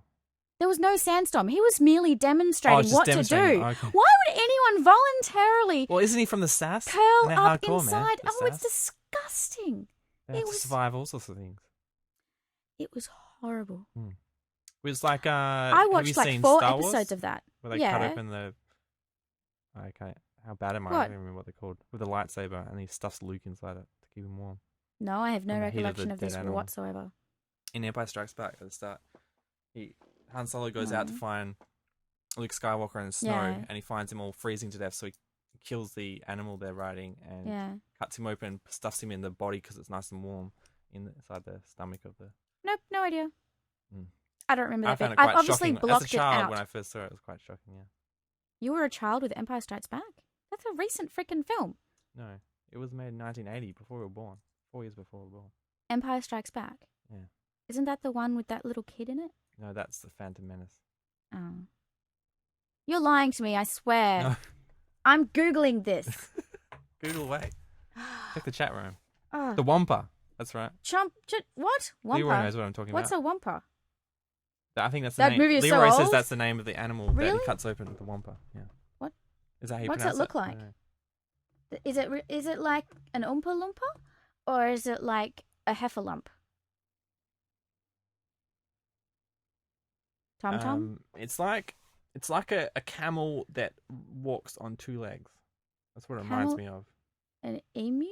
There was no sandstorm. He was merely demonstrating what to do. Okay. Why would anyone voluntarily Well, isn't he from the SAS? curl up hardcore, inside? Man. Oh, it's disgusting. They have to survive all sorts of things. It was horrible. It was like I watched like 4 episodes of that. Where they cut open the. Okay, how bad am I? I don't remember what they're called. With a lightsaber, and he stuffs Luke inside it to keep him warm. No, I have no recollection of this whatsoever. In Empire Strikes Back, at the start, Han Solo goes out to find Luke Skywalker in the snow, and he finds him all freezing to death. So he kills the animal they're riding and cuts him open, stuffs him in the body because it's nice and warm inside the stomach of the. Nope, no idea. I don't remember that bit. I've obviously shocking. blocked As a child, it out. when I first saw it, it was quite shocking. Yeah. You were a child with Empire Strikes Back? That's a recent freaking film. No, it was made in 1980, before we were born. 4 years before we were born. Empire Strikes Back. Yeah. Isn't that the one with that little kid in it? No, that's the Phantom Menace. Oh. You're lying to me, I swear. No. I'm Googling this. Google away. Check the chat room. Oh. The Wampa. That's right. What? Wampa? Leroy knows what I'm talking What's about. a Wampa? I think that's the that name. Movie is Leroy so says old? that's the name of the animal that he cuts open, the Wampa. Yeah. What? Is that how you What's pronounce it look like? Is it like an Oompa Loompa? Or is it like a Heffalump? Tom Tom? It's like a camel that walks on 2 legs. That's what it reminds me of. An emu?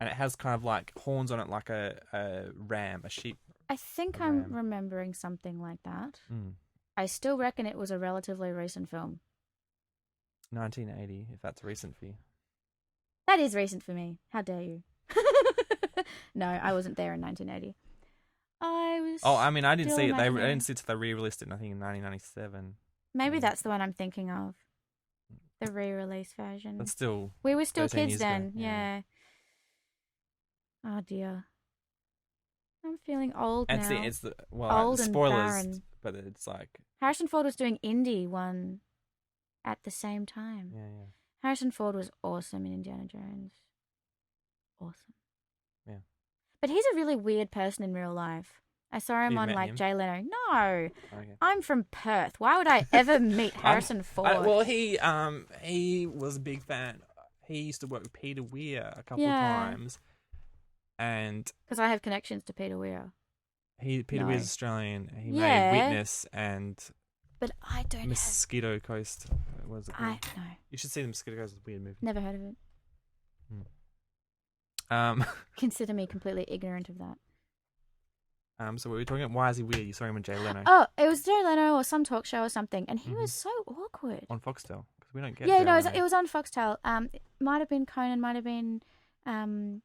And it has kind of like horns on it, like a ram, a sheep. I think I'm remembering something like that. I still reckon it was a relatively recent film. 1980, if that's recent for you. That is recent for me. How dare you? No, I wasn't there in 1980. I didn't see it. I didn't see it till they re-released it, I think, in 1997. Maybe that's the one I'm thinking of. The re-release version. But still, we were still kids ago. then. Yeah. Oh dear. I'm feeling old now. And it's old spoilers, and barren. but it's like Harrison Ford was doing indie one at the same time. Yeah. Harrison Ford was awesome in Indiana Jones. Awesome. Yeah. But he's a really weird person in real life. I saw him on like Jay Leno. No. Okay. I'm from Perth. Why would I ever meet Harrison Ford? Well, he was a big fan. he used to work with Peter Weir a couple of Yeah. times, and Because I have connections to Peter Weir. Peter No. Weir's Australian. He Yeah. made Witness and But I don't have... Mosquito Coast. What was it called? No. You should see the Mosquito Coast. It's a weird movie. Never heard of it. Consider me completely ignorant of that. So what were we talking about? Why is he weird? You saw him with Jay Leno. Oh, it was Jay Leno or some talk show or something, and he was so awkward. On Foxtel, because we don't get. Yeah, Jay no, Leno. it was on Foxtel. It might have been Conan, might have been one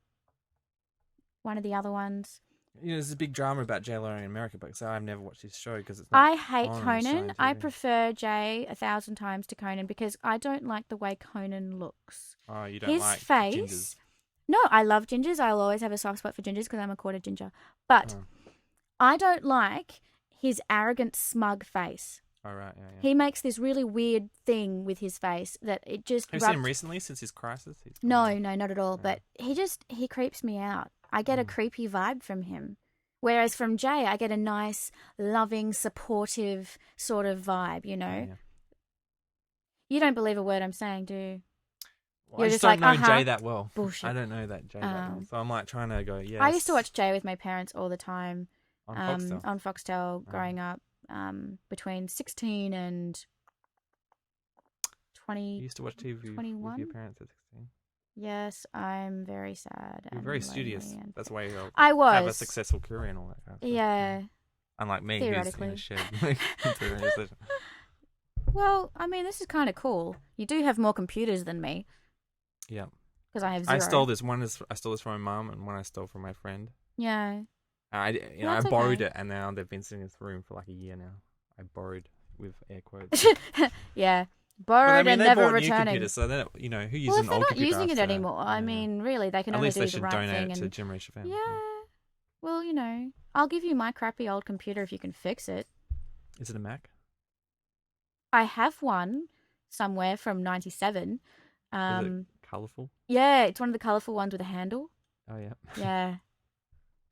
of the other ones. You know, there's a big drama about Jay Leno in America, but so I've never watched his show because it's not. I hate on Conan. Australian I TV. prefer Jay 1,000 times to Conan because I don't like the way Conan looks. Oh, you don't His like face. gingers. No, I love gingers. I'll always have a soft spot for gingers because I'm a quarter ginger. But I don't like his arrogant, smug face. Oh, right, yeah. He makes this really weird thing with his face that it just. Have you seen him recently since his crisis? No, not at all. But he creeps me out. I get a creepy vibe from him. Whereas from Jay, I get a nice, loving, supportive sort of vibe, you know? Yeah. You don't believe a word I'm saying, do you? Well, You're I just just don't like, know Jay that well. Bullshit. I don't know that Jay that well. So I'm like trying to go, yes. I used to watch Jay with my parents all the time. On Foxtel. On Foxtel growing up, between 16 and 20. You used to watch TV 21? with your parents at 16. Yes, I'm very sad. You're and very lonely studious. and- That's why you I was. have a successful career and all that kind of stuff. Yeah. Unlike me, who's Theoretically. in a shed. into a recession. Well, I mean, this is kind of cool. You do have more computers than me Yeah. because I have 0. I stole this. I stole this from my mum, and one I stole from my friend. Yeah. I That's borrowed okay. it, and now they've been sitting in this room for like a year now. I borrowed with air quotes. Yeah. But, I Borrowed mean, and they never bought new returning. computers, so they don't, who uses Well, if an they're old not computer using it after that? anymore, I mean, really, they can At only least do they the should right donate thing. it And... to Jimmerish FM. Yeah. Well, I'll give you my crappy old computer if you can fix it. Is it a Mac? I have one somewhere from 97. Is it colourful? Yeah, it's one of the colourful ones with a handle. Oh, yeah. Yeah.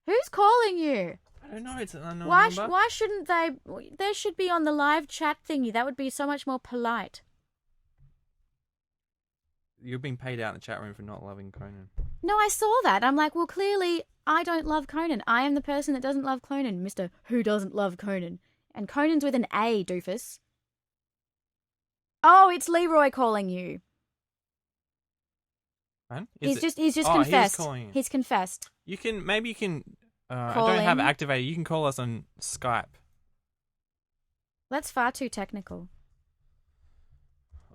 Who's calling you? I don't know. It's an unknown Why number. why shouldn't they? They should be on the live chat thingy. That would be so much more polite. You're being paid out in the chat room for not loving Conan. No, I saw that. I'm like, well, clearly I don't love Conan. I am the person that doesn't love Conan, Mr. Who doesn't love Conan. And Conan's with an A, doofus. Oh, it's Leroy calling you. Man? He's just He's confessed. calling you. He's confessed. Maybe you can. I Call don't have it in. activated. You can call us on Skype. That's far too technical.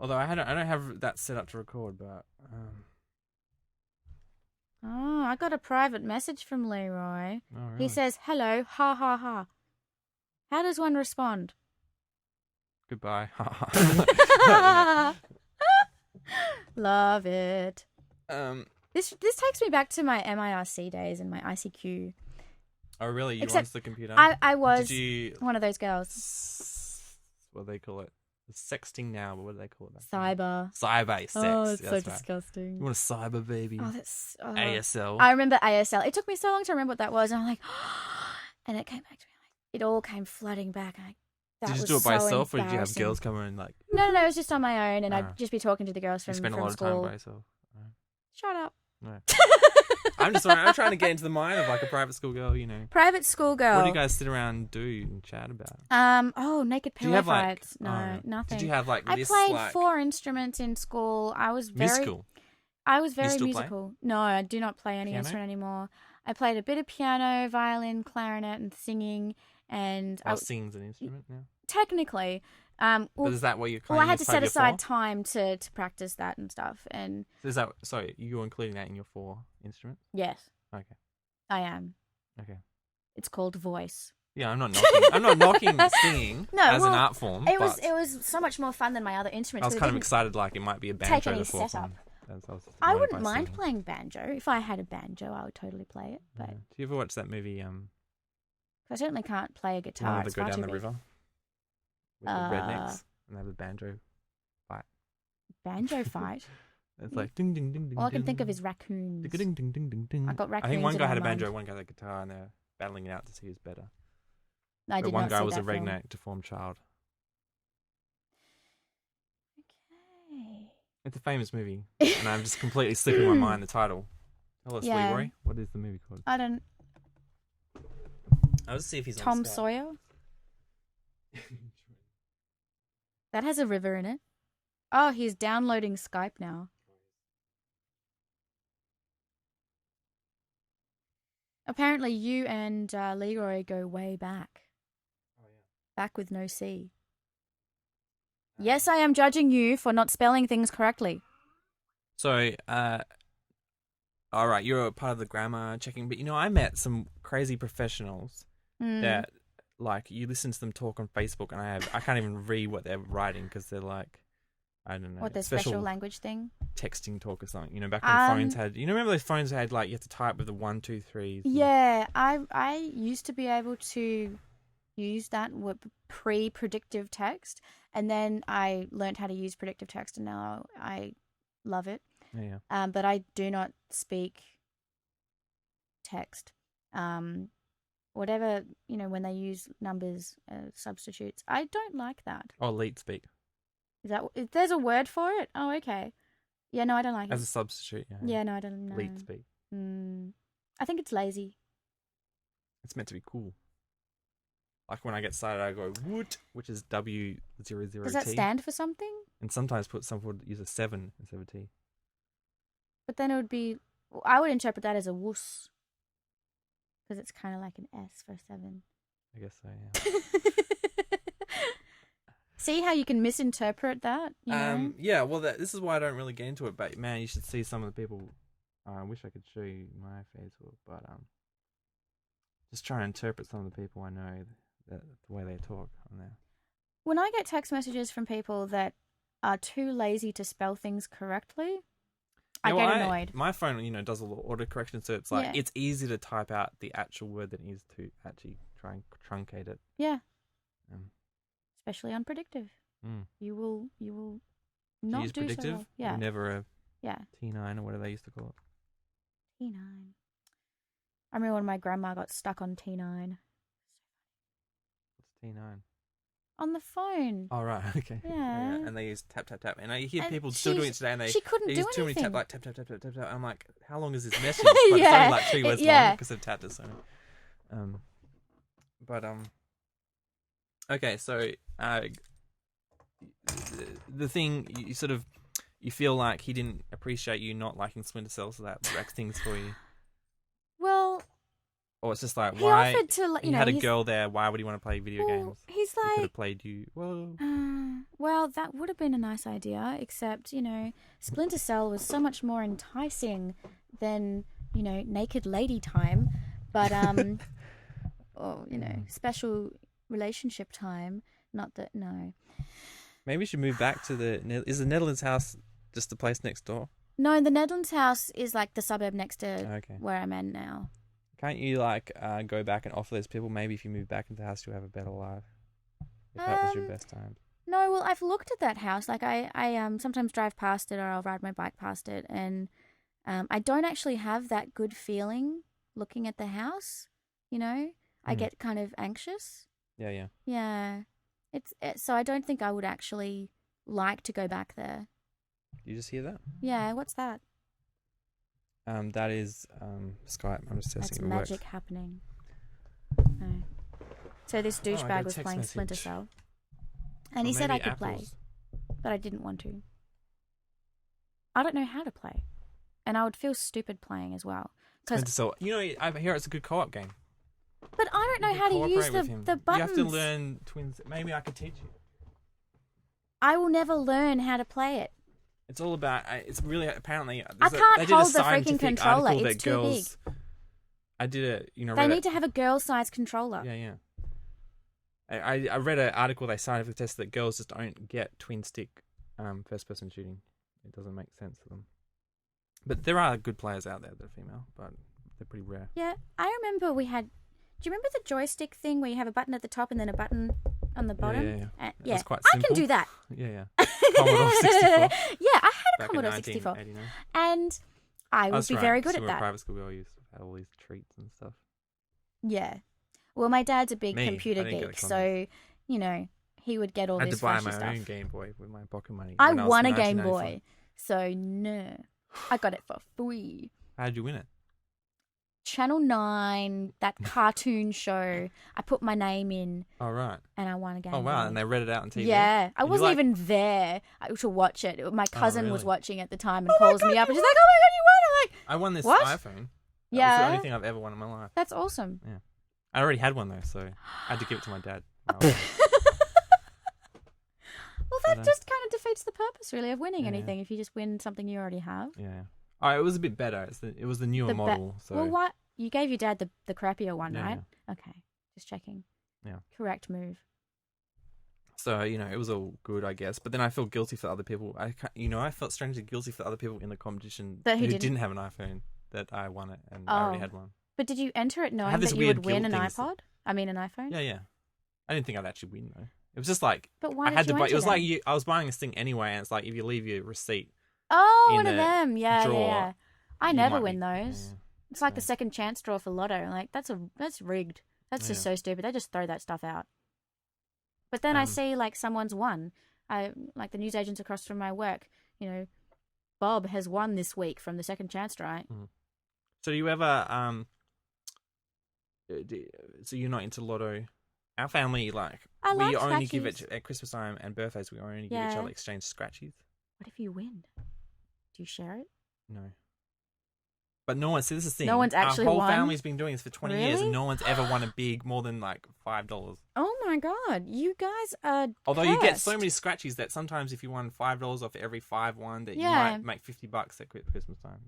Although I don't have that set up to record, but Oh, I got a private message from Leroy. oh, really? He says, hello, ha ha ha. How does one respond? Goodbye. Love it. um. This takes me back to my MIRC days and my ICQ. Oh, really? You Except once the computer? I was Did you? one of those girls. What do they call it? It's sexting now, but what do they call it? Back then? Cyber. Cyber sex. Oh, it's so that's right. disgusting. You want a cyber baby? Oh, that's ASL. I remember ASL. It took me so long to remember what that was, and I'm like, and it came back to me. Like, it all came flooding back. And Did you just do it by yourself, or did you have girls come in like? No, it was just on my own, and Ah. I'd just be talking to the girls You from spend a from lot school. of time by yourself. Shut up. No. I'm trying to get into the mind of like a private school girl. Private school girl. What do you guys sit around and do and chat about? Naked Do you pillow have like? fights. No, nothing. Did you have like? I lists, played like, 4 instruments in school. I was very musical. I was very still play? musical. No, I do not play any Piano? instrument anymore. I played a bit of piano, violin, clarinet, and singing. And Singing's an instrument now. technically, But is that what you're kind well, of I had to set your aside 4? time to practice that and stuff. And Is that sorry? You're including that in your 4 instruments? yes, Okay. I am. Okay. It's called voice. Yeah, I'm not knocking. I'm not knocking singing No, as an well, art form. It but was so much more fun than my other instruments. I was 'cause it kind of didn't excited, like it might be a take banjo. any The 4th setup. one. I wouldn't mind playing banjo. If I had a banjo, I would totally play it. But Do you ever watch that movie? I certainly can't play a guitar. One of It's the Go far Down too the big. River with the rednecks and they have a banjo fight. Banjo fight. It's like ding ding ding ding. All I can ding. think of is raccoons. Ding ding ding ding ding. I got I think raccoons one in guy my had a mind. banjo, one guy had a guitar, and they're battling it out to see who's better. I But did one not guy see was a that film. redneck, deformed child. Okay. It's a famous movie, and I'm just completely slipping my mind the title. Tell us, Yeah. Leroy. What is the movie called? I don't. I'll just see if he's Tom on Skype. Sawyer. That has a river in it. Oh, he's downloading Skype now. Apparently, you and Leroy go way back. Oh, yeah. Back with no C. Yes, I am judging you for not spelling things correctly. So, all right, you're a part of the grammar checking, but I met some crazy professionals that, like, you listen to them talk on Facebook, and I can't even read what they're writing because they're like, I don't know, What, the special language thing? texting talk or something. Back when phones had, remember those phones that had like you have to type with the 1, 2, 3s? Yeah, I used to be able to use that with pre-predictive text, and then I learned how to use predictive text, and now I love it. Yeah. But I do not speak text. Whatever, when they use numbers as substitutes, I don't like that. Oh, leet speak. There's a word for it? Oh, okay. Yeah, no, I don't like As it. a substitute, yeah. Yeah, no, I don't know. Leet speak. I think it's lazy. It's meant to be cool. Like when I get excited, I go woot, which is W00T. Does that stand for something? And sometimes some would use a 7 instead of a T. But then it would be, I would interpret that as a wuss. Because it's kind of like an S for 7. I guess so, yeah. See how you can misinterpret that? Yeah, well, this is why I don't really get into it. But man, you should see some of the people. I wish I could show you my Facebook, but just try and interpret some of the people I know, the way they talk on there. When I get text messages from people that are too lazy to spell things correctly, I get annoyed. My phone, does a little autocorrection, so it's like it's easy to type out the actual word than it is to actually try and truncate it. Yeah. Especially on predictive. You will not do predictive? so well. Yeah. Never a Yeah. T9 or whatever they used to call it. T9. I remember when my grandma got stuck on T9. What's T9? On the phone. Oh, right. Okay. Yeah. And they use tap, tap, tap. And I hear And people still doing it today, and she couldn't they do use too many anything. tap, tap, tap, tap, tap, tap, tap. I'm like, how long is this message? But it's only like 3 words long because they've tapped it so many. Okay, so the thing you feel like he didn't appreciate you not liking Splinter Cell, so that wrecks things for you. Well, or it's just like, he why offered to, he had a girl there? Why would he want to play video games? He's He could like, have played you. Well, well, that would have been a nice idea, except Splinter Cell was so much more enticing than naked lady time, but or special relationship time. Not that, no. Maybe you should move back to is the Netherlands house just the place next door? No, the Netherlands house is like the suburb next to where I'm at now. Can't you go back and offer those people, maybe if you move back into the house you'll have a better life? If that was your best time. No, well, I've looked at that house. Like I sometimes drive past it, or I'll ride my bike past it, and I don't actually have that good feeling looking at the house. I get kind of anxious. Yeah. Yeah. So I don't think I would actually like to go back there. You just hear that? Yeah, what's that? That is Skype. I'm just testing That's if it magic works. happening. No. So this douchebag was playing Splinter Cell. And he said I could play, but I didn't want to. I don't know how to play. And I would feel stupid playing as well. Splinter Cell. I hear it's a good co-op game. But I don't know how to use the buttons. You have to learn twins. Maybe I could teach you. I will never learn how to play it. It's all about. It's really apparently. I can't hold the freaking controller. It's too big. I did it. They need to have a girl-sized controller. Yeah. I read an article they scientifically tested that girls just don't get twin stick first-person shooting. It doesn't make sense for them. But there are good players out there that are female, but they're pretty rare. Yeah, I remember we had. Do you remember the joystick thing where you have a button at the top and then a button on the bottom? Yeah. Yeah. That's quite simple. I can do that. Yeah. Commodore 64. Yeah, I had a Back Commodore in 64. 1989. And I would be very good at that. Private school, we all used to have all these treats and stuff. Yeah. Well, my dad's a big computer geek, so, he would get all this flashy stuff. I had to buy my own Game Boy with my pocket money. I won a Game Boy. So, no. I got it for free. How'd you win it? Channel 9, that cartoon show. I put my name in. Oh, right. And I won a game. Oh, wow. And they read it out on TV? Yeah. I wasn't even there to watch it. My cousin was really? watching at the time and calls me up and she's like, oh my God, you won. I'm like, I won this what? iPhone. Yeah. That was the only thing I've ever won in my life. That's awesome. Yeah. I already had one, though, so I had to give it to my dad. Well, that just kind of defeats the purpose, really, of winning anything if you just win something you already have. Yeah. Oh, it was a bit better. It was the newer model. So. Well, what? You gave your dad the crappier one, right? Yeah. Okay. Just checking. Yeah. Correct move. So, it was all good, I guess. But then I felt guilty for other people. I felt strangely guilty for other people in the competition who didn't have an iPhone that I won it and I already had one. But did you enter it knowing that you would win an iPod? I mean, an iPhone? Yeah. I didn't think I'd actually win, though. It was just like... But why did you buy... enter It was then? like I was buying this thing anyway, and it's like if you leave your receipt... Oh, one of them. Yeah. I never win those. Yeah. It's like the second chance draw for Lotto. Like, that's rigged. That's just so stupid. They just throw that stuff out. But then I see, like, someone's won. Like, the newsagents across from my work, Bob has won this week from the second chance draw. Mm. So do you ever... So you're not into Lotto? Our family, we only give it at Christmas time and birthdays. We only give each other exchange scratchies. What if you win? Do you share it? No. But no one. See, this is the thing. No one's actually Our whole won? family's been doing this for 20 years, and no one's ever won a big more than $5. Oh my God, you guys are. Although cursed. you get so many scratchies that sometimes if you won $5 off every 5 won, that you might make $50 at Christmas time.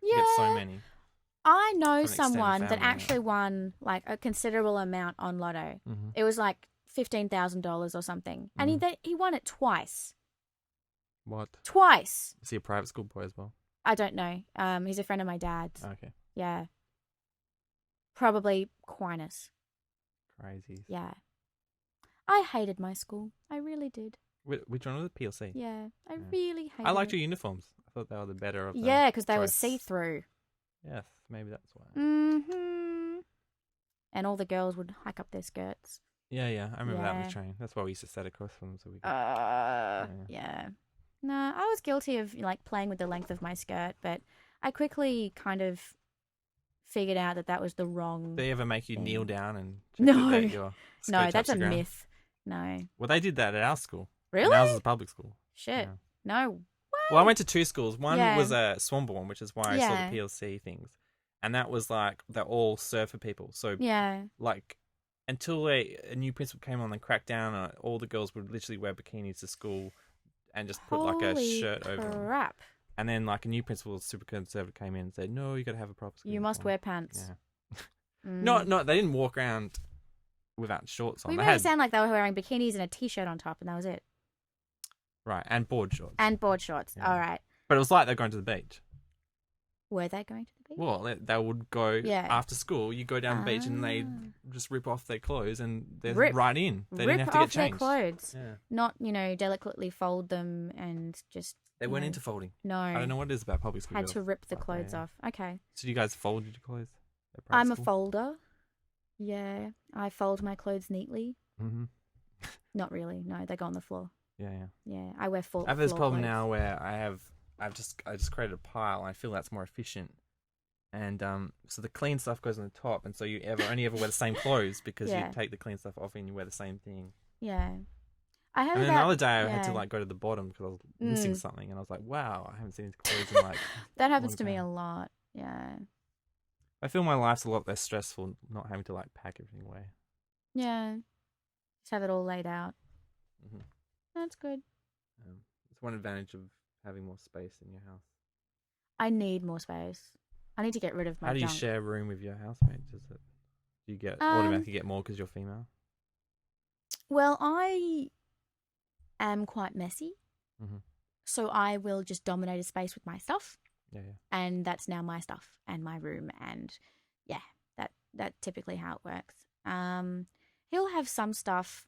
You get so many. I know someone that actually won like a considerable amount on Lotto. Mm-hmm. It was like $15,000 or something, and he won it twice. What? Twice. Is he a private school boy as well? I don't know. He's a friend of my dad's. Okay. Yeah. Probably Aquinas. Crazy. Yeah. I hated my school. I really did. Which one was it? PLC? Yeah. I really hated it. I liked your uniforms. I thought they were the better of them. Yeah, because they were see-through. Yes, maybe that's why. Mm-hmm. And all the girls would hike up their skirts. Yeah. I remember that on the train. That's why we used to set across them. So we could... Yeah. No, I was guilty of playing with the length of my skirt, but I quickly kind of figured out that was the wrong. Did they ever make you kneel down and No, that your no, that's a ground? myth. No. Well, they did that at our school. Really? And ours was a public school. Shit. Yeah. No. What? Well, I went to 2 schools. One was a Swanbourne, which is why I saw the PLC things, and that was they're all surfer people. So until a new principal came on and cracked down on it, all the girls would literally wear bikinis to school. And just put a shirt over them. Crap. And then a new principal, super conservative, came in and said, "No, you got to have a proper school You must wear pants." Yeah. No, they didn't walk around without shorts on. We made it sound like they were wearing bikinis and a t-shirt on top, and that was it. Right, and board shorts. Yeah. All right. But it was like they're going to the beach. Were they going to the beach? Well, they would go after school. You go down the beach and they just rip off their clothes and they're right in. They didn't have to get changed. Rip off their clothes. Yeah. Not, delicately fold them and just... They weren't into folding. No. I don't know what it is about public school. Had to rip the clothes off. Okay. So you guys folded your clothes? I'm a folder. Yeah. I fold my clothes neatly. Mm-hmm. Not really. No, they go on the floor. Yeah. Yeah. I wear I have this problem now where I just created a pile and I feel that's more efficient. And so the clean stuff goes on the top, and so you only ever wear the same clothes because you take the clean stuff off and you wear the same thing. Yeah. I have. And then another day I had to go to the bottom because I was missing something, and I was like, "Wow, I haven't seen these clothes in that happens to me a lot." Yeah. I feel my life's a lot less stressful not having to pack everything away. Yeah. Just have it all laid out. Mm-hmm. That's good. It's one advantage of having more space in your house. I need more space. I need to get rid of my junk. How do you share a room with your housemate? Do you automatically get more because you're female? Well, I am quite messy. Mm-hmm. So I will just dominate a space with my stuff. Yeah. And that's now my stuff and my room. And that's typically how it works. He'll have some stuff,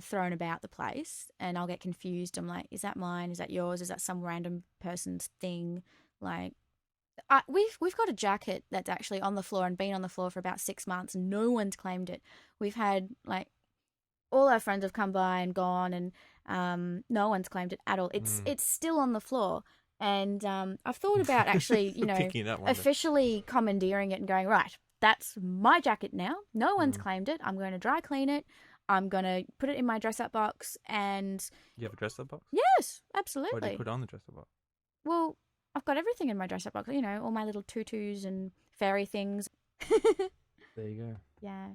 thrown about the place, and I'll get confused. I'm like, is that mine? Is that yours? Is that some random person's thing? We've got a jacket that's actually on the floor and been on the floor for about 6 months, and no one's claimed it. We've had all our friends have come by and gone, and no one's claimed it at all. It's still on the floor, And I've thought about actually, Picking it up one day. officially commandeering it and going, right, that's my jacket now. No one's claimed it. I'm going to dry clean it. I'm going to put it in my dress-up box and... You have a dress-up box? Yes, absolutely. What do you put on the dress-up box? Well, I've got everything in my dress-up box. All my little tutus and fairy things. There you go. Yeah.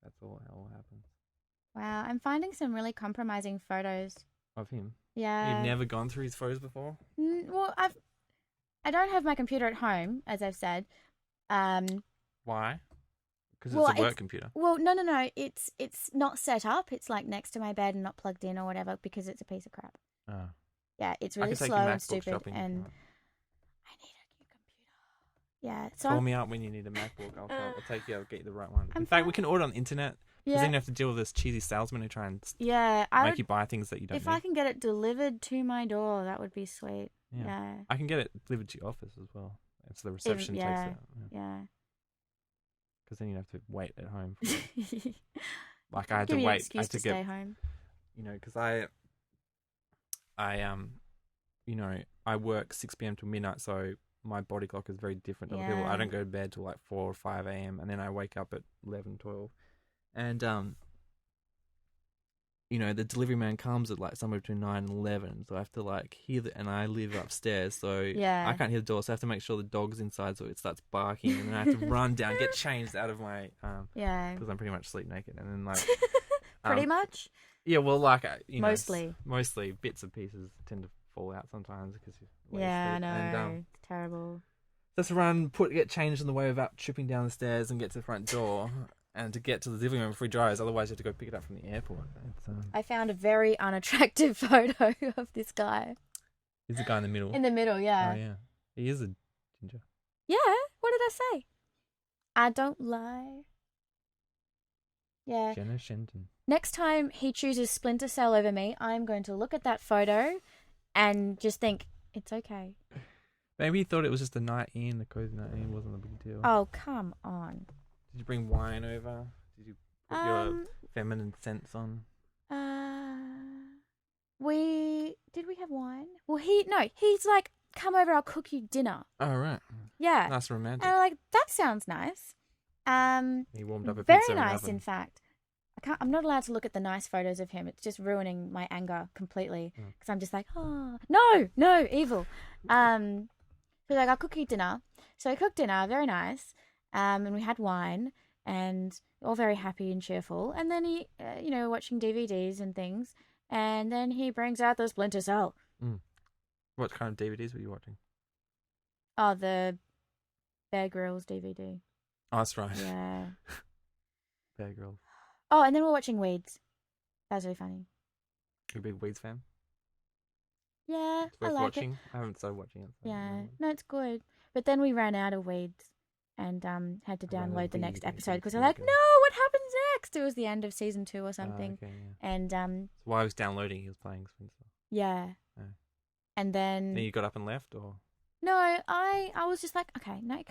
That's all how it all happens. Wow, I'm finding some really compromising photos. Of him? Yeah. You've never gone through his photos before? Well, I don't have my computer at home, as I've said. Why? Because Well, it's a work computer. Well, no. It's not set up. It's like next to my bed and not plugged in or whatever because it's a piece of crap. Oh. Yeah, it's I really can take slow your and MacBook stupid. shopping if you And want. I need a new computer. Yeah, so Call me up when you need a MacBook. I'll take you. I'll get you the right one. I'm In fact, fine. we can order on the internet. Because then you have to deal with this cheesy salesman who try and make you buy things that you don't if need. I can get it delivered to my door, that would be sweet. Yeah. I can get it delivered to your office as well. It's the reception takes it. Yeah. Because then you have to wait at home. For it. Like I had Give to me an wait. excuse to stay home. Because I work 6 p.m. to midnight, so my body clock is very different to other people. I don't go to bed till like 4 or 5 a.m. and then I wake up at 11, 12. And, the delivery man comes at like somewhere between 9 and 11. So I have to like hear and I live upstairs. So I can't hear the door. So I have to make sure the dog's inside so it starts barking. And then I have to run down, get changed out of my, because I'm pretty much sleep naked. And then like. Pretty much? Yeah, well, like, mostly bits and pieces tend to fall out sometimes because you I know. And, it's terrible. Just run, get changed on the way without tripping down the stairs and get to the front door. And to get to the living room before he drives, otherwise you have to go pick it up from the airport. I found a very unattractive photo of this guy. He's the guy in the middle. In the middle, yeah. Oh, yeah. He is a ginger. Yeah, what did I say? I don't lie. Yeah. Jenna Shenton. Next time he chooses Splinter Cell over me, I'm going to look at that photo and just think, it's okay. Maybe he thought it was just a night in, the cozy night in, wasn't a big deal. Oh, come on. Did you bring wine over? Did you put your feminine scents on? Did we have wine? Well, he's like, come over, I'll cook you dinner. Oh, right. Yeah. Nice and romantic. And I'm like, that sounds nice. He warmed up a very pizza. Very nice, in fact. I'm not allowed to look at the nice photos of him. It's just ruining my anger completely. Because I'm just like, oh, no, evil. So like, I'll cook you dinner. So I cooked dinner, very nice. And we had wine and all very happy and cheerful. And then he, watching DVDs and things. And then he brings out the Splinter Cell. What kind of DVDs were you watching? Oh, the Bear Grylls DVD. Oh, that's right. Yeah. Bear Grylls. Oh, and then we're watching Weeds. That was really funny. You a big Weeds fan? Yeah, It's worth I like watching. it. I haven't started watching it. So Yeah, no, it's good. But then we ran out of Weeds and had to download the next episode because we're like, no, what happens next? It was the end of season 2 or something. Okay, yeah. And So while I was downloading, he was playing Splinter Cell. yeah. Oh. And then you got up and left, or? No, I was just like, okay, no,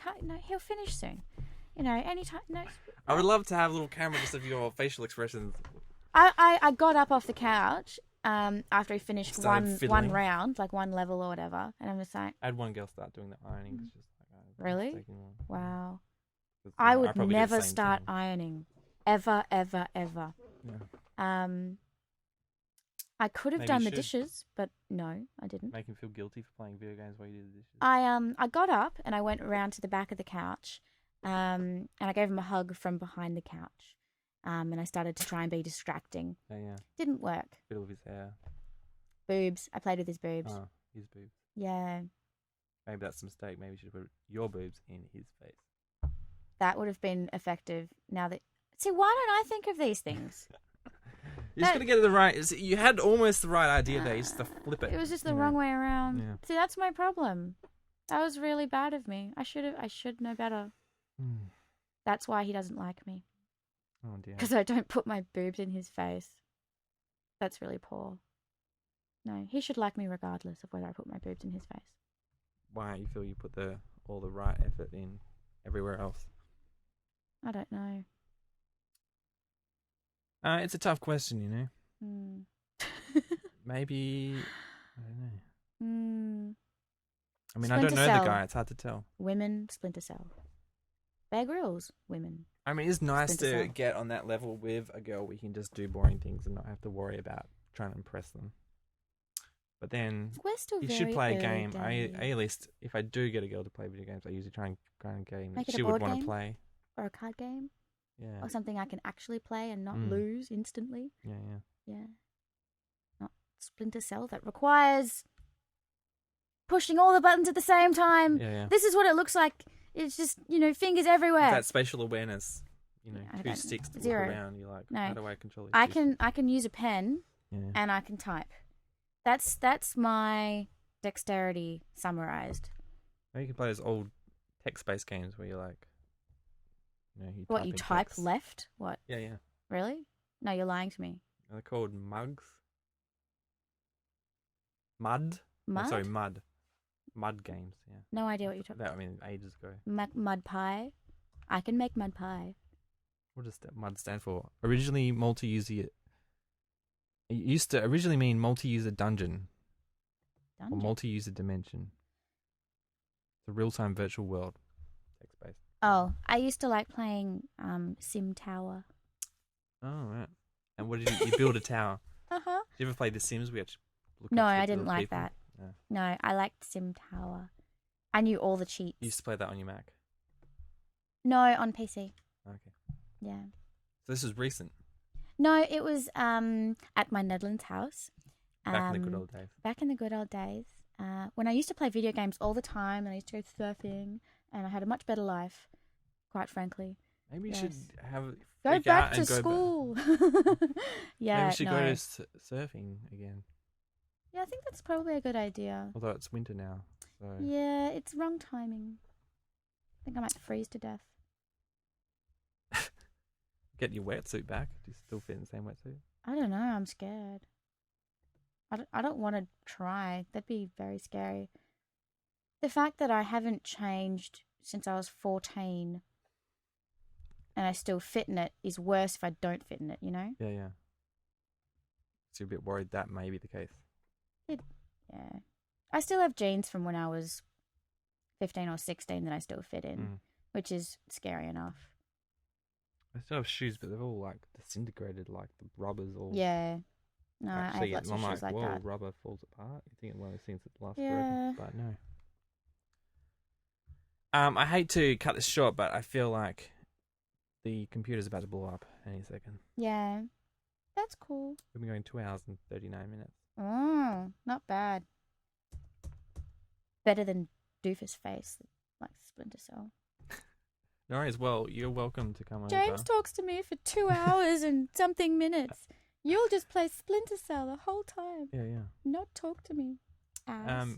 he'll finish soon. Anytime. No. I would love to have a little camera just of your facial expressions. I got up off the couch after he finished one round, like one level or whatever, and I'm just like, I had one girl start doing the ironing. It's just like, really? Wow. Because, I would never start ironing, ever. Yeah. I could have Maybe done you the should. dishes, but no, I didn't. Make him feel guilty for playing video games while you do the dishes. I got up and I went around to the back of the couch, and I gave him a hug from behind the couch, and I started to try and be distracting. Yeah. Didn't work. Fiddle with his hair. Boobs. I played with his boobs. Oh, his boobs. Yeah. Maybe that's a mistake. Maybe you should put your boobs in his face. That would have been effective. See, why don't I think of these things? You're just gonna get it the right. You had almost the right idea there. You just to flip it. It was just the wrong way around. Yeah. See, that's my problem. That was really bad of me. I should know better. That's why he doesn't like me. Oh dear. Because I don't put my boobs in his face. That's really poor. No, he should like me regardless of whether I put my boobs in his face. Why you feel you put all the right effort in everywhere else? I don't know. It's a tough question, Maybe I don't know. I mean, I don't know the guy. It's hard to tell. Women, Splinter Cell. Bear Grylls, women. I mean, it's nice Splinter to Cell. get on that level with a girl where you can just do boring things and not have to worry about trying to impress them. But then We're still you very should play a early game. I days. at least, if I do get a girl to play video games, I usually try and game Make that it a she would board want to game? play. Or a card game. Yeah. Or something I can actually play and not Mm. lose instantly. Yeah. Yeah. Not Splinter Cell that requires pushing all the buttons at the same time. Yeah. This is what it looks like. It's just, fingers everywhere. That spatial awareness. Yeah, I two don't- sticks to zero. walk around. You're like, No. how do I control these? I two can use a pen sticks? and I can type. That's my dexterity summarized. Or you can play those old text-based games where you're like, What, you in type text. left? What? Yeah. Really? No, you're lying to me. They're called mugs. Mud? Mud? Oh, sorry, mud. Mud games, yeah. No idea what you're talking That, I mean, ages ago. about. Mud pie? I can make mud pie. What does that mud stand for? Originally multi-user... It used to originally mean multi-user dungeon. Or Dungeon. multi-user dimension. It's a real-time virtual world. Text-based. Oh, I used to like playing Sim Tower. Oh, right. And what did you build a tower? Uh-huh. Did you ever play The Sims? We actually look No, up I to didn't other like people? that. No. No, I liked Sim Tower. I knew all the cheats. You used to play that on your Mac? No, on PC. Okay. Yeah. So this is recent. No, it was at my Netherlands house. Back in the good old days. Back in the good old days. When I used to play video games all the time and I used to go surfing and I had a much better life, quite frankly. Maybe you Yes. should have Go freak back out to and go school. Yeah, Maybe we should no. go to surfing again. Yeah, I think that's probably a good idea. Although it's winter now. So Yeah, it's wrong timing. I think I might freeze to death. get your wetsuit back. Do you still fit in the same wetsuit? I don't know. I'm scared. I don't want to try. That'd be very scary. The fact that I haven't changed since I was 14 and I still fit in it is worse if I don't fit in it, you know? Yeah. So you're a bit worried that may be the case. Yeah. I still have jeans from when I was 15 or 16 that I still fit in, which is scary enough. I still have shoes, but they're all like disintegrated, like the rubber's all. Yeah. No, I have actually, lots and of I'm shoes like whoa, that. rubber falls apart. You think it's one of those things that lasts Yeah. forever, but no. I hate to cut this short, but I feel like the computer's about to blow up any second. Yeah. That's cool. We've been going 2 hours and 39 minutes. Oh, not bad. Better than Doofus Face, like Splinter Cell. No worries. Well, you're welcome to come James over. talks to me for 2 hours and something minutes. You'll just play Splinter Cell the whole time. Yeah. Not talk to me. Ass.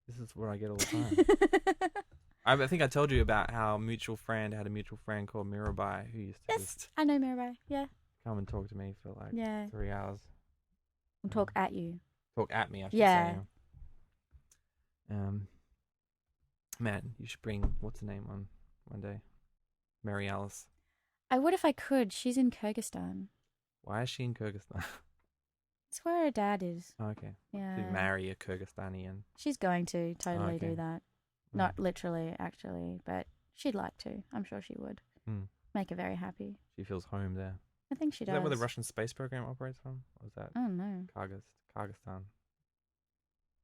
This is what I get all the time. I think I told you about how had a mutual friend called Mirabai who used to Yes, just I know Mirabai. Yeah. come and talk to me for like Yeah. 3 hours. And talk at you. Talk at me, I should Yeah. say. Man, you should bring what's her name on one day, Mary Alice. I would if I could. She's in Kyrgyzstan. Why is she in Kyrgyzstan? It's where her dad is. Oh, okay, Yeah. to marry a Kyrgyzstanian. She's going to totally Okay. do that. Not literally, actually, but she'd like to. I'm sure she would. Make her very happy. She feels home there. I think she Is does. that where the Russian space program operates from? Or is that I don't know. Kyrgyzstan?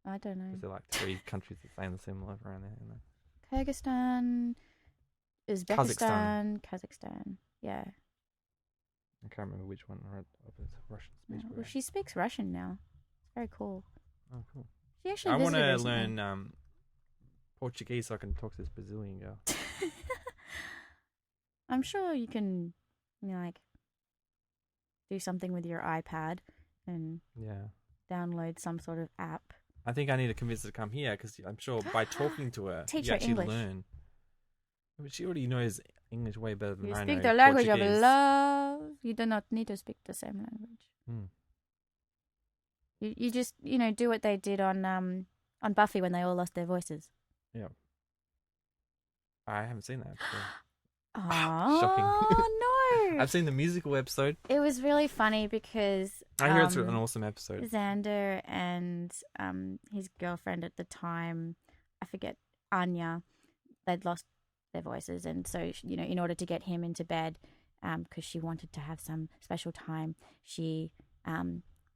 I don't know. Is there like 3 countries that sound similar around there? Isn't there? Kyrgyzstan, Uzbekistan, Kazakhstan. Yeah. I can't remember which one of its Russian space Well, program. she speaks Russian now. It's very cool. Oh, cool. She actually I want visited to recently. learn Portuguese so I can talk to this Brazilian girl. I'm sure you can, do something with your iPad and Yeah. download some sort of app. I think I need to convince her to come here because I'm sure by talking to her, Teach you her actually English. learn. But she already knows English way better than You I speak know. the language of Portuguese. love. You do not need to speak the same language. You just do what they did on Buffy when they all lost their voices. Yeah. I haven't seen that before. Oh Shocking. know. I've seen the musical episode. It was really funny because I hear it's an awesome episode. Xander and his girlfriend at the time, I forget, Anya, they'd lost their voices, and so in order to get him into bed, because she wanted to have some special time, she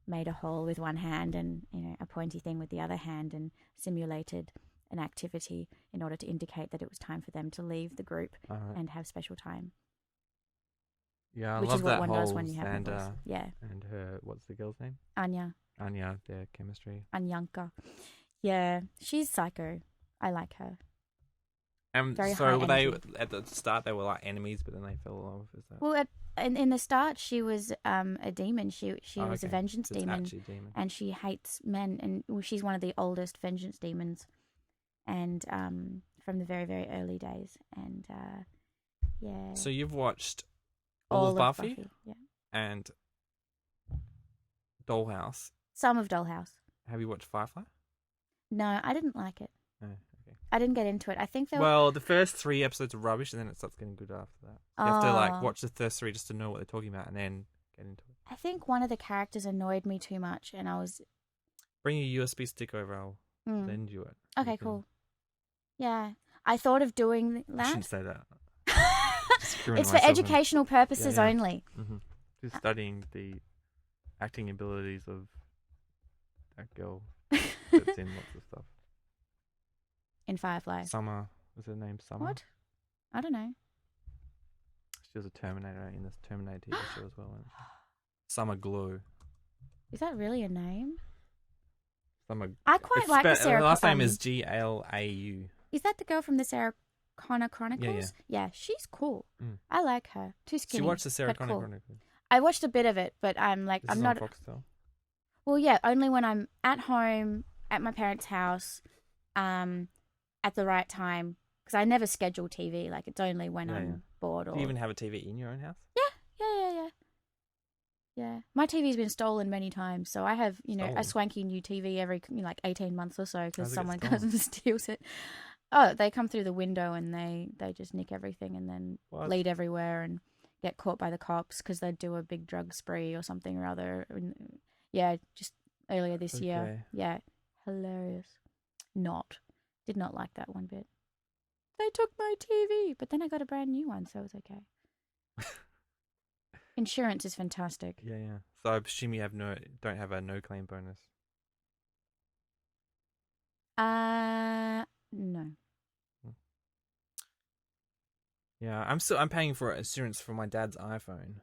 made a hole with one hand and a pointy thing with the other hand, and simulated an activity in order to indicate that it was time for them to leave the group and have special time. Yeah, I which love is what that one whole does when you have and, a voice. Yeah. And her, what's the girl's name? Anya, their chemistry. Anyanka. Yeah, she's psycho. I like her. Very so high were they energy. at the start? They were like enemies, but then they fell off. Is that? Well, in the start, she was a demon. She was a vengeance It's demon, actually a demon. and she hates men. And she's one of the oldest vengeance demons, and from the very, very early days. And yeah. So you've watched all of Buffy, yeah, and Dollhouse. some of Dollhouse. Have you watched Firefly? No, I didn't like it. Oh, okay. I didn't get into it. I think Well, the first 3 episodes are rubbish, and then it starts getting good after that. You have to watch the first 3 just to know what they're talking about, and then get into it. I think one of the characters annoyed me too much, and I was Bring your USB stick over. I'll lend you it. okay. Cool. Yeah, I thought of doing I that. shouldn't say that. It's for educational purposes only. Mm-hmm. Just studying the acting abilities of that girl that's in lots of stuff. In Firefly. Summer, was her name Summer? What? I don't know. She was a Terminator in this Terminator TV show as well. Summer Glow. Is that really a name? Summer. I quite like the Sarah. Her last name is Glau. Is that the girl from the Sarah Connor Chronicles? Yeah. She's cool. Mm. I like her. Too skinny. She watched the Sarah but Connor cool. Chronicles. I watched a bit of it, but I'm like, This I'm is not. on Foxtel. Well, yeah, only when I'm at home at my parents' house, at the right time, because I never schedule TV. Like, it's only when I'm bored. Or Do you even have a TV in your own house? Yeah. My TV's been stolen many times, so I have Stolen? a swanky new TV every 18 months or so How's because it get someone stolen? comes and steals it. Oh, they come through the window and they just nick everything and then What? bleed everywhere and get caught by the cops because they do a big drug spree or something or other. Yeah, just earlier this year. Okay. Yeah, hilarious. Did not like that one bit. They took my TV, but then I got a brand new one, so it was okay. Insurance is fantastic. Yeah. So I presume you don't have a no claim bonus. No. Yeah, I'm paying for insurance for my dad's iPhone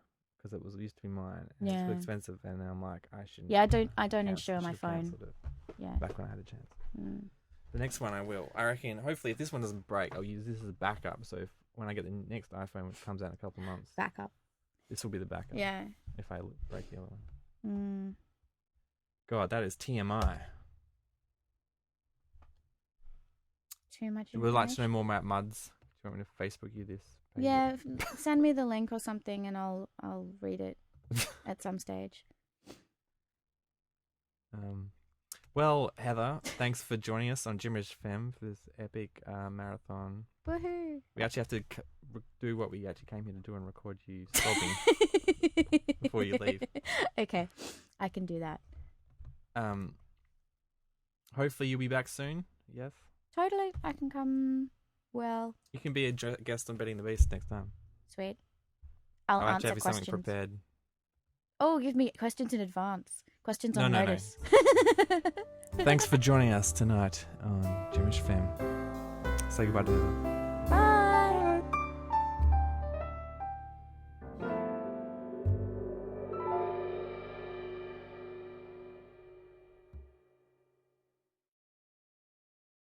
because it used to be mine. And Yeah. It's expensive, and now I'm like, I shouldn't. Yeah, I don't cancel- insure my should've phone. cancelled it Yeah. back when I had a chance. Mm. The next one I will. I reckon. Hopefully, if this one doesn't break, I'll use this as a backup. So when I get the next iPhone, which comes out in a couple of months, Backup. this will be the backup. Yeah. If I break the other one. Mm. God, that is TMI. Too much. Would like to know information? more about MUDs. Do you want me to Facebook you this? page? Yeah, send me the link or something, and I'll read it at some stage. Well, Heather, thanks for joining us on Jimmerish FM for this epic marathon. Woohoo! We actually have to do what we actually came here to do and record you sobbing before you leave. Okay, I can do that. Hopefully you'll be back soon. Yes. Totally, I can come. Well, You can be a guest on Betting the Beast next time. sweet. I'll I'll answer actually have you questions. something prepared. Oh, give me questions in advance. Questions on No. notice. Thanks for joining us tonight on Jimmerish FM. Say goodbye to Heather.